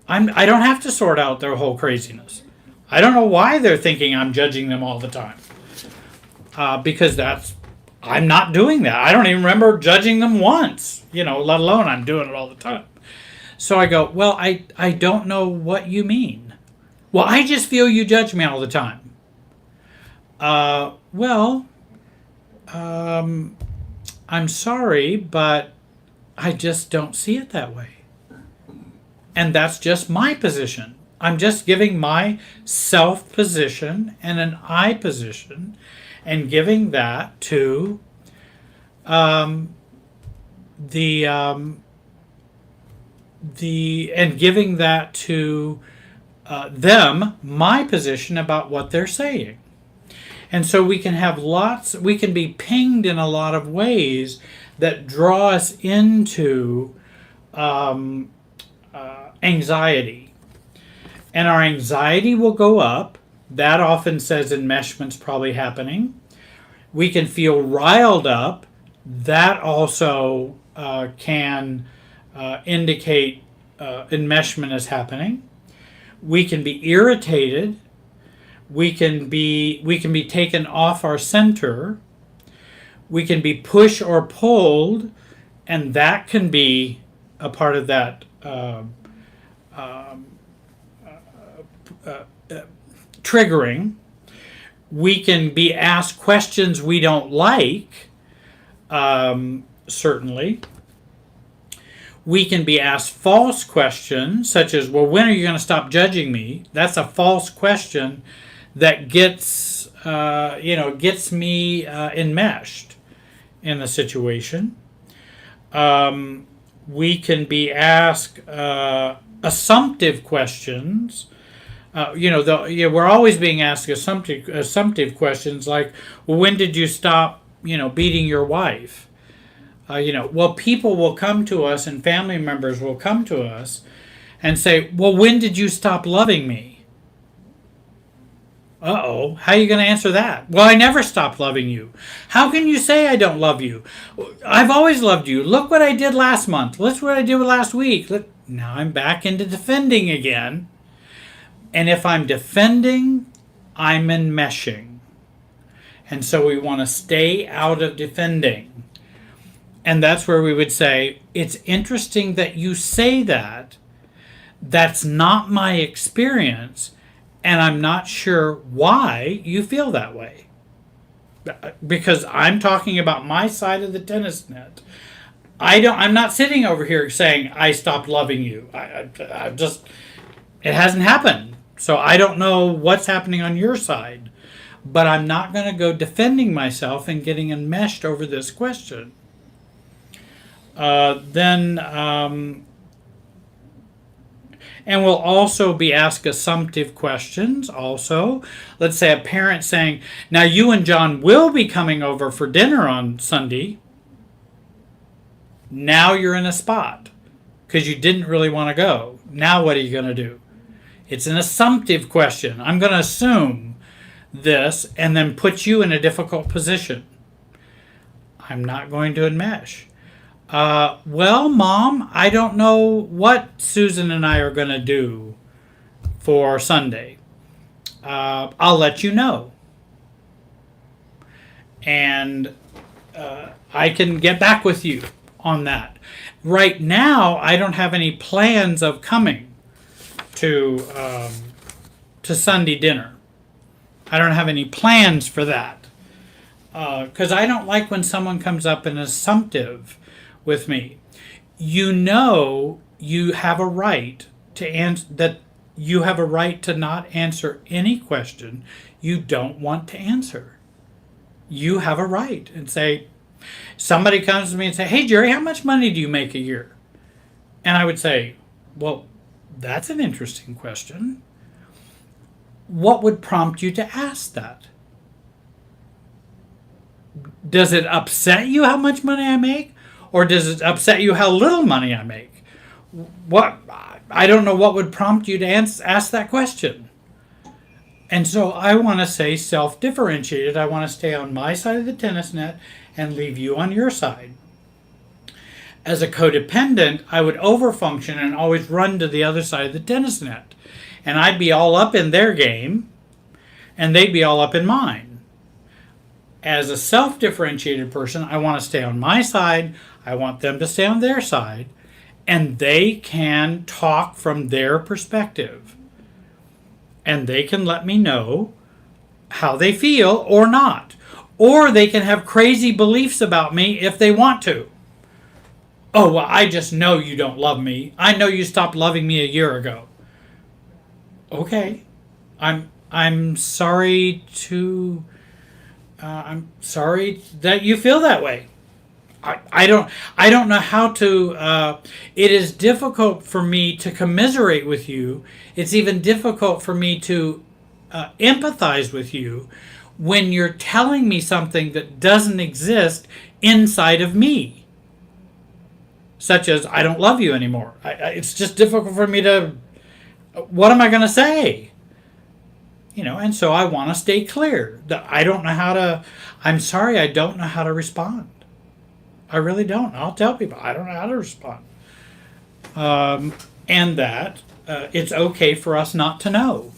[SPEAKER 1] I don't have to sort out their whole craziness. I don't know why they're thinking I'm judging them all the time. Because I'm not doing that. I don't even remember judging them once, let alone I'm doing it all the time. So I go, well, I don't know what you mean. Well, I just feel you judge me all the time. I'm sorry, but I just don't see it that way. And that's just my position. I'm just giving my self position and an I position, and giving that to and giving that to them, my position about what they're saying. And so we can have we can be pinged in a lot of ways that draw us into anxiety. And our anxiety will go up. That often says enmeshment's probably happening. We can feel riled up, that also can indicate enmeshment is happening. We can be irritated. We can be taken off our center. We can be pushed or pulled, and that can be a part of that triggering. We can be asked questions we don't like, certainly. We can be asked false questions, such as, well, when are you going to stop judging me? That's a false question that gets me enmeshed in the situation. We can be asked assumptive questions. We're always being asked assumptive questions like, well, when did you stop, beating your wife? People will come to us and family members will come to us and say, well, when did you stop loving me? Uh-oh, how are you going to answer that? Well, I never stopped loving you. How can you say I don't love you? I've always loved you. Look what I did last month. Look what I did last week. Look, now I'm back into defending again. And if I'm defending, I'm enmeshing. And so we want to stay out of defending. And that's where we would say, it's interesting that you say that. That's not my experience. And I'm not sure why you feel that way. Because I'm talking about my side of the tennis net. I'm not sitting over here saying I stopped loving you. It hasn't happened. So I don't know what's happening on your side. But I'm not going to go defending myself and getting enmeshed over this question. And we'll also be asked assumptive questions also. Let's say a parent saying, now you and John will be coming over for dinner on Sunday. Now you're in a spot because you didn't really want to go. Now what are you going to do? It's an assumptive question. I'm going to assume this and then put you in a difficult position. I'm not going to enmesh. Well, Mom, I don't know what Susan and I are going to do for Sunday. I'll let you know. And I can get back with you on that. Right now, I don't have any plans of coming to Sunday dinner. I don't have any plans for that. Because I don't like when someone comes up and is assumptive with me. You have a right to answer that. You have a right to not answer any question you don't want to answer. You have a right. And say, somebody comes to me and say, hey Jerry, how much money do you make a year? And I would say, well, that's an interesting question. What would prompt you to ask that? Does it upset you how much money I make? Or does it upset you how little money I make? I don't know what would prompt you to ask that question. And so I want to say self-differentiated. I want to stay on my side of the tennis net and leave you on your side. As a codependent, I would overfunction and always run to the other side of the tennis net. And I'd be all up in their game, and they'd be all up in mine. As a self-differentiated person, I want to stay on my side. I want them to stay on their side. And they can talk from their perspective. And they can let me know how they feel or not. Or they can have crazy beliefs about me if they want to. Oh, well, I just know you don't love me. I know you stopped loving me a year ago. Okay. I'm sorry to... I'm sorry that you feel that way. I don't know how to. It is difficult for me to commiserate with you. It's even difficult for me to empathize with you when you're telling me something that doesn't exist inside of me. Such as, I don't love you anymore. It's just difficult for me to. What am I going to say? And so I want to stay clear that I don't know how to. I'm sorry, I don't know how to respond. I really don't. I'll tell people I don't know how to respond. And that it's okay for us not to know.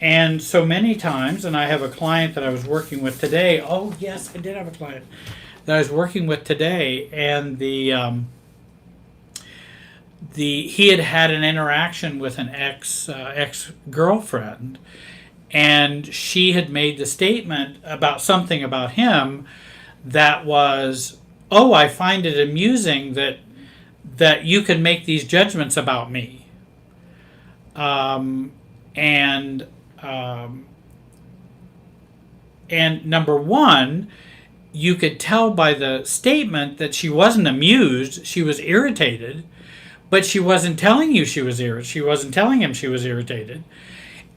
[SPEAKER 1] And so many times, and I have a client that I was working with today. Oh, yes, I did have a client that I was working with today, and he had an interaction with an ex girlfriend, and she had made the statement about something about him that was, "Oh, I find it amusing that you can make these judgments about me." And number one, you could tell by the statement that she wasn't amused; she was irritated. But she wasn't telling you she was irritated. She wasn't telling him she was irritated.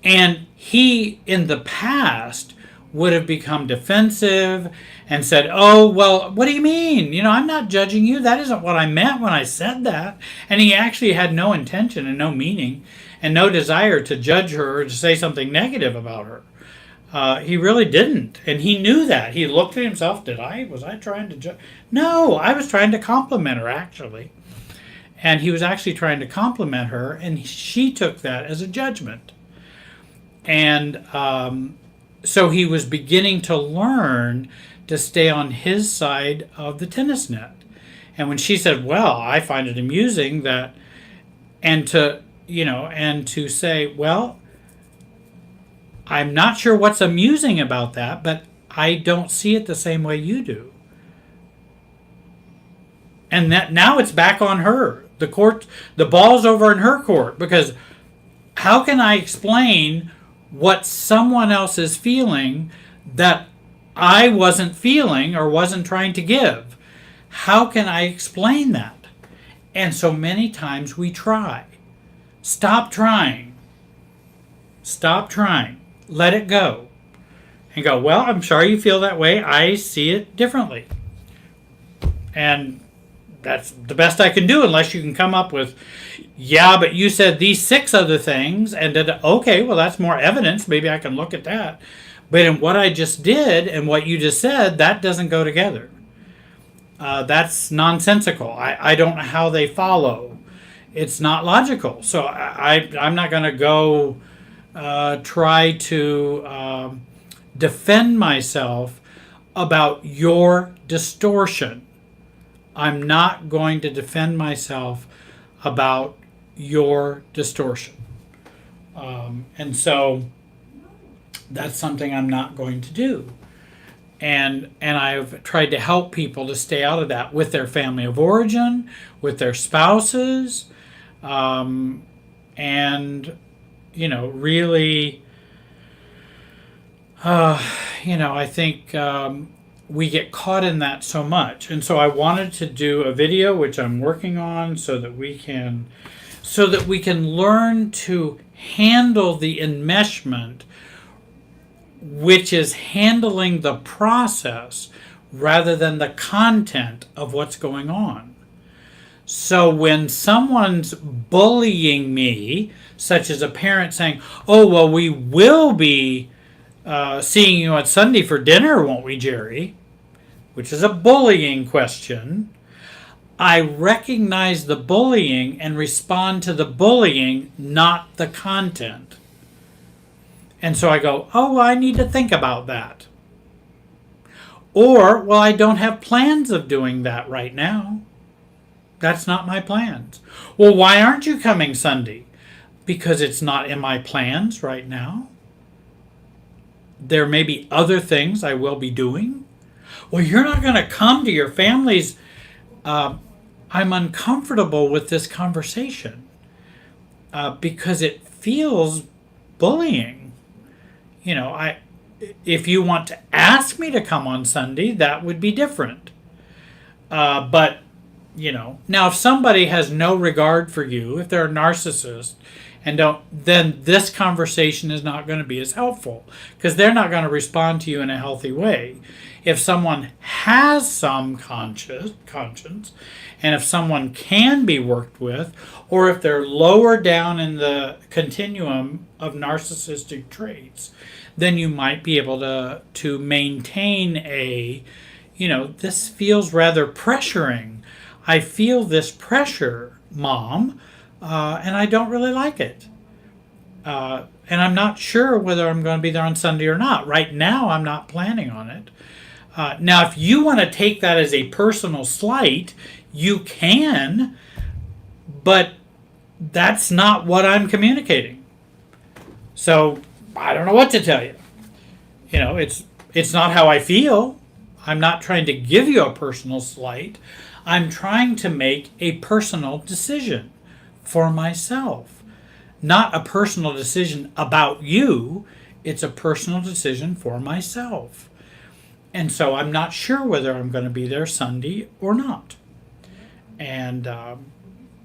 [SPEAKER 1] And he, in the past, would have become defensive and said, "Oh, well, what do you mean? I'm not judging you. That isn't what I meant when I said that." And he actually had no intention and no meaning and no desire to judge her or to say something negative about her. He really didn't. And he knew that. He looked at himself. Was I trying to judge? No, I was trying to compliment her, actually. And he was actually trying to compliment her, and she took that as a judgment. And so he was beginning to learn to stay on his side of the tennis net. And when she said, "Well, I find it amusing that," and to say, "Well, I'm not sure what's amusing about that, but I don't see it the same way you do." And that now it's back on her. The ball's over in her court, because how can I explain what someone else is feeling that I wasn't feeling or wasn't trying to give? How can I explain that? And so many times we try. Stop trying. Stop trying. Let it go. And go, "Well, I'm sorry you feel that way. I see it differently." And that's the best I can do, unless you can come up with, "Yeah, but you said these 6 other things," and okay, well, that's more evidence. Maybe I can look at that. But in what I just did and what you just said, that doesn't go together. That's nonsensical. I don't know how they follow. It's not logical. So I'm not going to go try to defend myself about your distortion. I'm not going to defend myself about your distortion. And so that's something I'm not going to do. And I've tried to help people to stay out of that with their family of origin, with their spouses, and really, I think we get caught in that so much. And so I wanted to do a video, which I'm working on, so that we can learn to handle the enmeshment, which is handling the process rather than the content of what's going on. So when someone's bullying me, such as a parent saying, "Oh, well, we will be seeing you on Sunday for dinner, won't we, Jerry?" which is a bullying question, I recognize the bullying and respond to the bullying, not the content. And so I go, "Oh, well, I need to think about that." Or, "Well, I don't have plans of doing that right now. That's not my plans." "Well, why aren't you coming Sunday?" "Because it's not in my plans right now. There may be other things I will be doing." "Well, you're not going to come to your family's." I'm uncomfortable with this conversation because it feels bullying. If you want to ask me to come on Sunday, that would be different. But now if somebody has no regard for you, if they're a narcissist, then this conversation is not going to be as helpful, because they're not going to respond to you in a healthy way. If someone has some conscience, and if someone can be worked with, or if they're lower down in the continuum of narcissistic traits, then you might be able to maintain a this feels rather pressuring. I feel this pressure, Mom, and I don't really like it. And I'm not sure whether I'm going to be there on Sunday or not. Right now, I'm not planning on it. Now, if you want to take that as a personal slight, you can, but that's not what I'm communicating. So I don't know what to tell you. It's not how I feel. I'm not trying to give you a personal slight. I'm trying to make a personal decision for myself. Not a personal decision about you. It's a personal decision for myself. And so I'm not sure whether I'm going to be there Sunday or not. And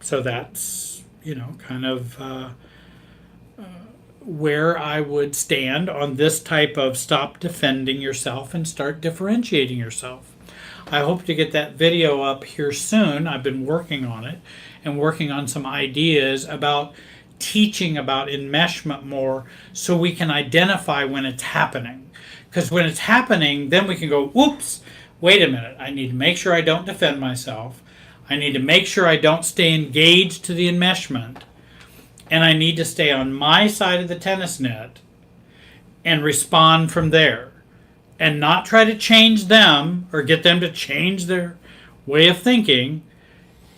[SPEAKER 1] so that's, kind of where I would stand on this type of stop defending yourself and start differentiating yourself. I hope to get that video up here soon. I've been working on it and working on some ideas about teaching about enmeshment more so we can identify when it's happening. Because when it's happening, then we can go, oops, wait a minute. I need to make sure I don't defend myself. I need to make sure I don't stay engaged to the enmeshment. And I need to stay on my side of the tennis net and respond from there. And not try to change them or get them to change their way of thinking.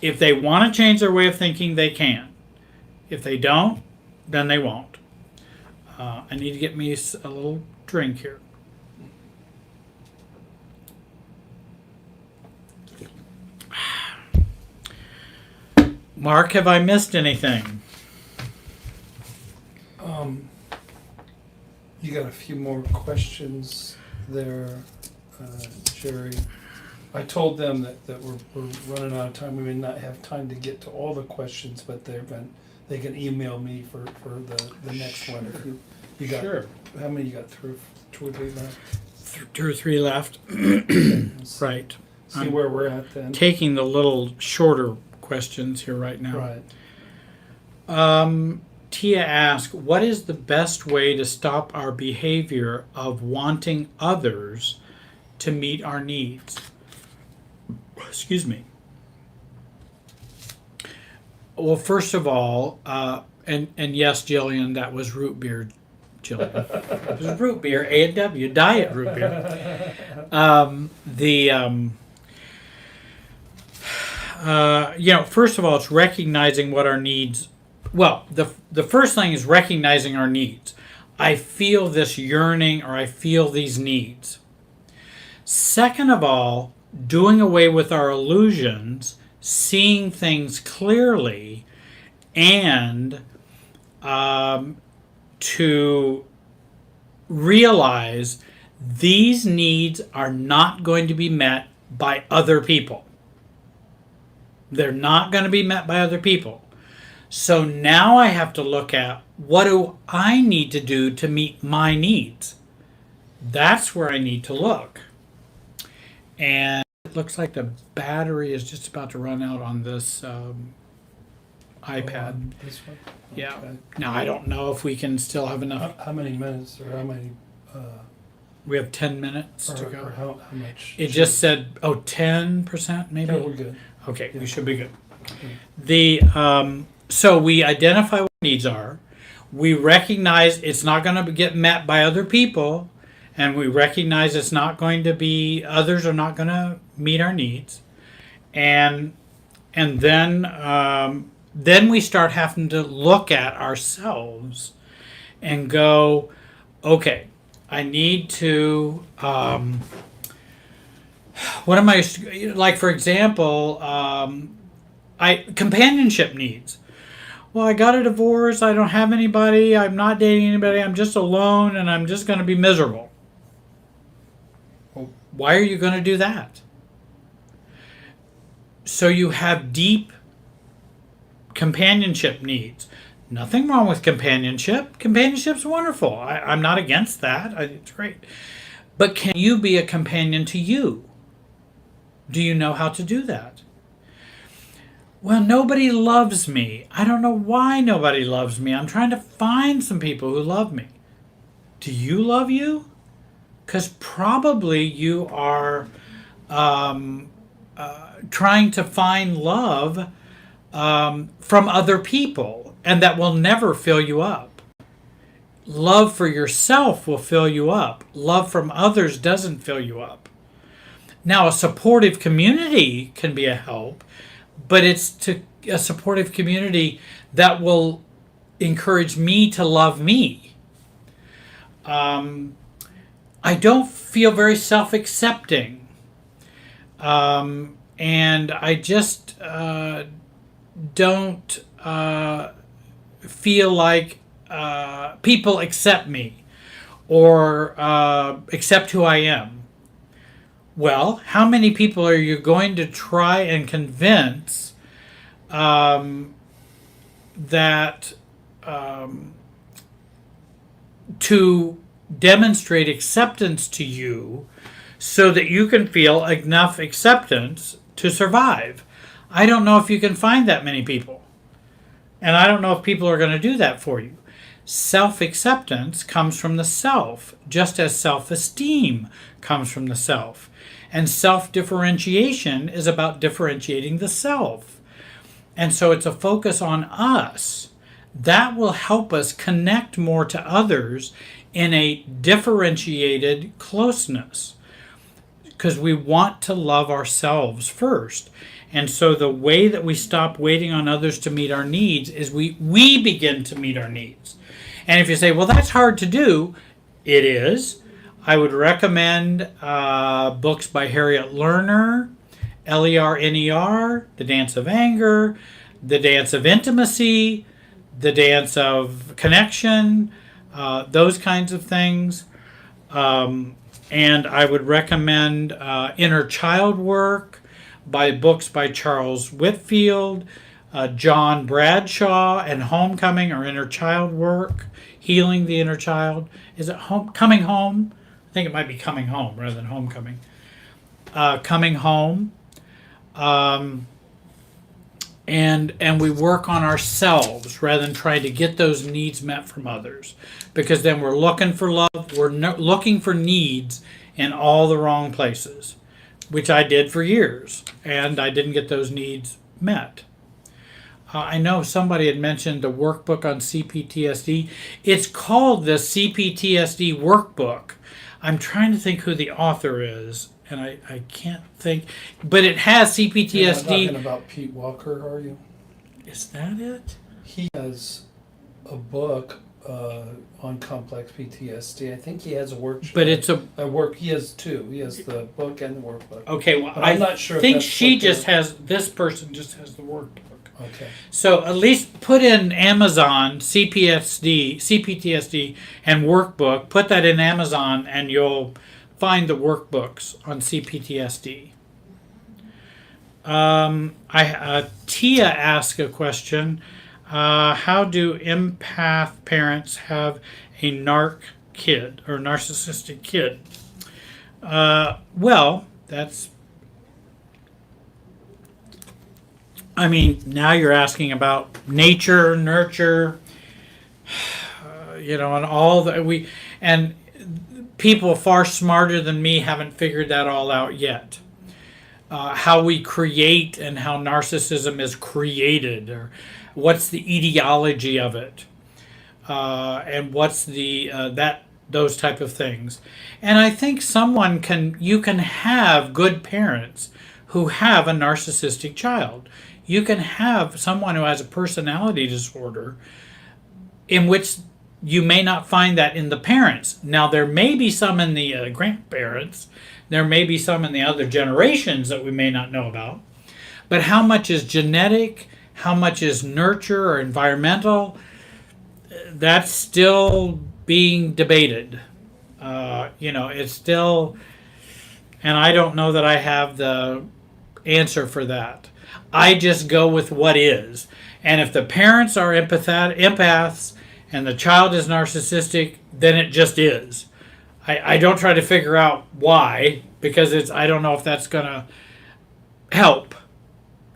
[SPEAKER 1] If they want to change their way of thinking, they can. If they don't, then they won't. I need to get me a little drink here. Mark, have I missed anything?
[SPEAKER 2] You got a few more questions there, Jerry. I told them that we're running out of time. We may not have time to get to all the questions, but they can email me for the next one. If you got,
[SPEAKER 1] sure.
[SPEAKER 2] How many you got through? 2 or 3 left?
[SPEAKER 1] 2 or 3 left. Right.
[SPEAKER 2] See where we're at then.
[SPEAKER 1] Taking the little shorter questions here right now.
[SPEAKER 2] Right.
[SPEAKER 1] Tia asked, what is the best way to stop our behavior of wanting others to meet our needs? Excuse me. Well, first of all, and yes, Jillian, that was root beer, Jillian. It was root beer, A&W, diet root beer. First of all, it's recognizing what our needs. Well, the first thing is recognizing our needs. I feel this yearning or I feel these needs. Second of all, doing away with our illusions, seeing things clearly, and to realize these needs are not going to be met by other people. They're not going to be met by other people. So now I have to look at what do I need to do to meet my needs. That's where I need to look. And it looks like the battery is just about to run out on this iPad.
[SPEAKER 2] This one?
[SPEAKER 1] Yeah.
[SPEAKER 2] Okay.
[SPEAKER 1] Now I don't know if we can still have enough.
[SPEAKER 2] How many minutes or how many?
[SPEAKER 1] We have 10 minutes to
[SPEAKER 2] Or
[SPEAKER 1] go.
[SPEAKER 2] how much?
[SPEAKER 1] It just said, 10% maybe?
[SPEAKER 2] Yeah, we're good.
[SPEAKER 1] Okay,
[SPEAKER 2] Yeah.
[SPEAKER 1] we should be good. So we identify what needs are. We recognize it's not going to get met by other people, and we recognize it's not going to be, others are not going to meet our needs. And then we start having to look at ourselves and go, okay, I need to, what am I, like for example, companionship needs. Well, I got a divorce, I don't have anybody, I'm not dating anybody, I'm just alone, and I'm just going to be miserable. Well, why are you going to do that? So you have deep companionship needs. Nothing wrong with companionship. Companionship's wonderful. I'm not against that. It's great. But can you be a companion to you? Do you know how to do that? Well, nobody loves me. I don't know why nobody loves me. I'm trying to find some people who love me. Do you love you? Because probably you are trying to find love from other people, and that will never fill you up. Love for yourself will fill you up. Love from others doesn't fill you up. Now, a supportive community can be a help, but it's to a supportive community that will encourage me to love me. I don't feel very self-accepting, and I just don't feel like people accept me or accept who I am. Well, how many people are you going to try and convince that to demonstrate acceptance to you so that you can feel enough acceptance to survive? I don't know if you can find that many people. And I don't know if people are going to do that for you. Self-acceptance comes from the self, just as self-esteem comes from the self. And self-differentiation is about differentiating the self. And so it's a focus on us. That will help us connect more to others in a differentiated closeness, because we want to love ourselves first. And so the way that we stop waiting on others to meet our needs is we begin to meet our needs. And if you say, well, that's hard to do, it is. I would recommend books by Harriet Lerner, Lerner, The Dance of Anger, The Dance of Intimacy, The Dance of Connection, those kinds of things. And I would recommend Inner Child Work, by books by Charles Whitfield, John Bradshaw, and Homecoming or Inner Child Work, Healing the Inner Child. Is it Coming Home? I think it might be Coming Home rather than Homecoming. Coming Home. And we work on ourselves rather than trying to get those needs met from others, because then we're looking for love, we're looking for needs in all the wrong places, which I did for years, and I didn't get those needs met. I know somebody had mentioned a workbook on CPTSD. It's called the CPTSD workbook. I'm trying to think who the author is, and I can't think, but it has CPTSD.
[SPEAKER 2] You're not talking about Pete Walker, are you?
[SPEAKER 1] Is that it?
[SPEAKER 2] He has a book on complex PTSD. I think he has a workshop.
[SPEAKER 1] But it's a
[SPEAKER 2] work. He has two. He has the book and the workbook.
[SPEAKER 1] okay. Well,
[SPEAKER 2] I'm not sure.
[SPEAKER 1] think
[SPEAKER 2] if that's
[SPEAKER 1] she
[SPEAKER 2] what
[SPEAKER 1] just has. This person just has the workbook.
[SPEAKER 2] Okay.
[SPEAKER 1] So at least put in Amazon CPTSD and workbook. Put that in Amazon, and you'll find the workbooks on CPTSD. Tia asked a question. How do empath parents have a narc kid or narcissistic kid? Well, that's... I mean, now you're asking about nature, nurture, and all that and people far smarter than me haven't figured that all out yet. How we create and how narcissism is created, or what's the etiology of it, and what's the those type of things. And I think you can have good parents who have a narcissistic child. You can have someone who has a personality disorder in which you may not find that in the parents. Now, there may be some in the grandparents. There may be some in the other generations that we may not know about. But how much is genetic? How much is nurture or environmental? That's still being debated. It's still... And I don't know that I have the answer for that. I just go with what is. And if the parents are empaths and the child is narcissistic, then it just is. I don't try to figure out why, because I don't know if that's going to help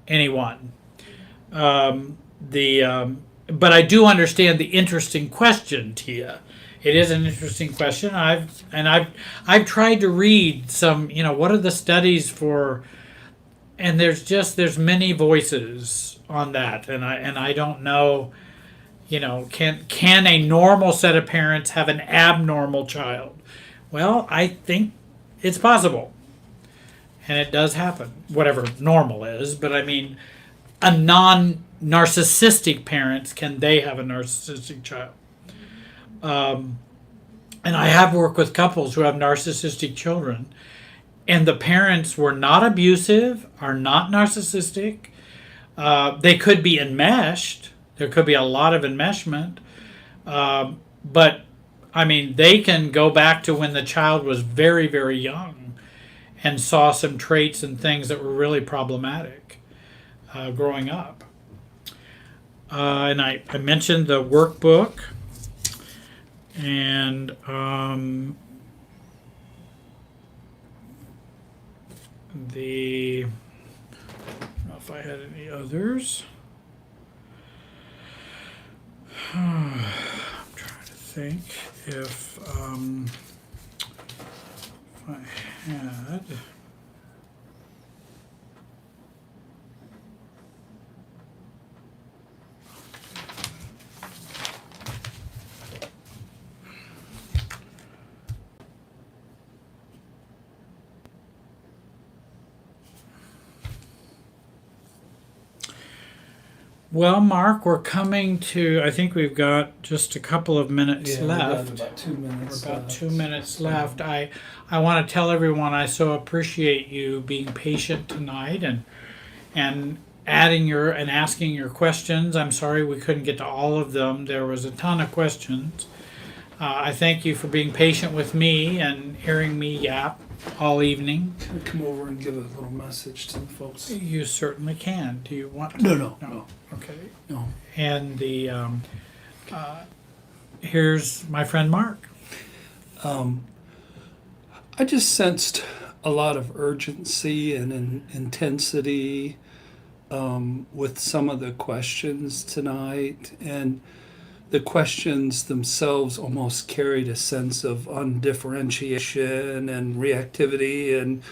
[SPEAKER 1] anyone. But I do understand the interesting question, Tia. It is an interesting question. I've tried to read some. What are the studies for? And there's many voices on that, and I don't know. Can a normal set of parents have an abnormal child? Well, I think it's possible, and it does happen. Whatever normal is, but I mean, a non-narcissistic parents, can they have a narcissistic child? And I have worked with couples who have narcissistic children, and the parents were not abusive, are not narcissistic. They could be enmeshed. There could be a lot of enmeshment. But, I mean, they can go back to when the child was very, very young and saw some traits and things that were really problematic growing up. And I mentioned the workbook. And I don't know if I had any others. I'm trying to think if I had. Well, Mark, we're coming to, I think we've got just a couple of minutes
[SPEAKER 2] Yeah, we've got
[SPEAKER 1] left.
[SPEAKER 2] about 2 minutes.
[SPEAKER 1] We're about 2 minutes left. I want to tell everyone I so appreciate you being patient tonight and asking your questions. I'm sorry we couldn't get to all of them. There was a ton of questions. I thank you for being patient with me and hearing me yap all evening.
[SPEAKER 2] Can we come over and give a little message to the folks?
[SPEAKER 1] You certainly can. Do you want to?
[SPEAKER 2] No.
[SPEAKER 1] Okay.
[SPEAKER 2] No.
[SPEAKER 1] And here's my friend Mark.
[SPEAKER 2] I just sensed a lot of urgency and intensity with some of the questions tonight, and the questions themselves almost carried a sense of undifferentiation and reactivity, and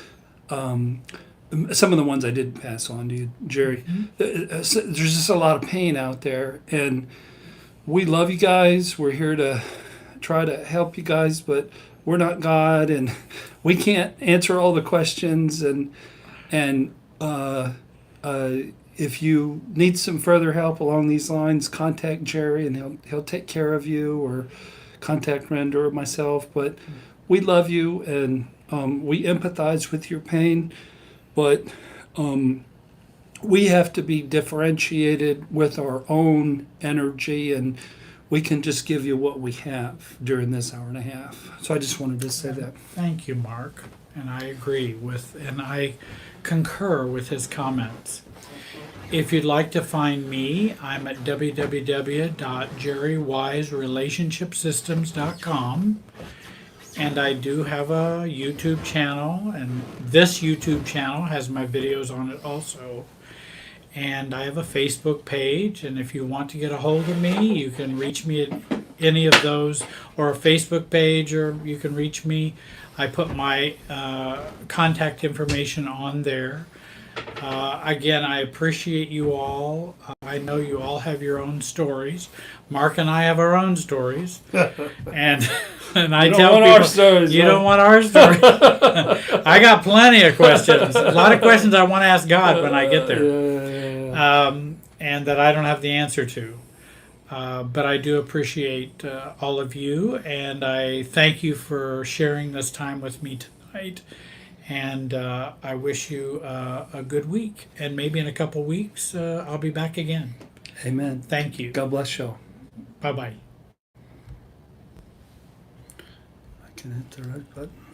[SPEAKER 2] some of the ones I did pass on to you, Jerry. There's just a lot of pain out there, and we love you guys. We're here to try to help you guys, but we're not God, and we can't answer all the questions. And if you need some further help along these lines, contact Jerry, and he'll take care of you, or contact Render or myself. But we love you, and we empathize with your pain. But we have to be differentiated with our own energy, and we can just give you what we have during this hour and a half. So I just wanted to say that.
[SPEAKER 1] Thank you, Mark. And I and I concur with his comments. If you'd like to find me, I'm at www.jerrywiserelationshipsystems.com. And I do have a YouTube channel, and this YouTube channel has my videos on it also. And I have a Facebook page, and if you want to get a hold of me, you can reach me at any of those, or a Facebook page, or you can reach me. I put my contact information on there. Again, I appreciate you all. I know you all have your own stories. Mark and I have our own stories. And I tell people,
[SPEAKER 2] our stories,
[SPEAKER 1] you don't want our stories. I got plenty of questions. A lot of questions I want to ask God when I get there. And that I don't have the answer to. But I do appreciate all of you, and I thank you for sharing this time with me tonight. And I wish you a good week. And maybe in a couple weeks, I'll be back again.
[SPEAKER 2] Amen.
[SPEAKER 1] Thank you.
[SPEAKER 2] God bless you.
[SPEAKER 1] Bye-bye.
[SPEAKER 2] I can hit the right button.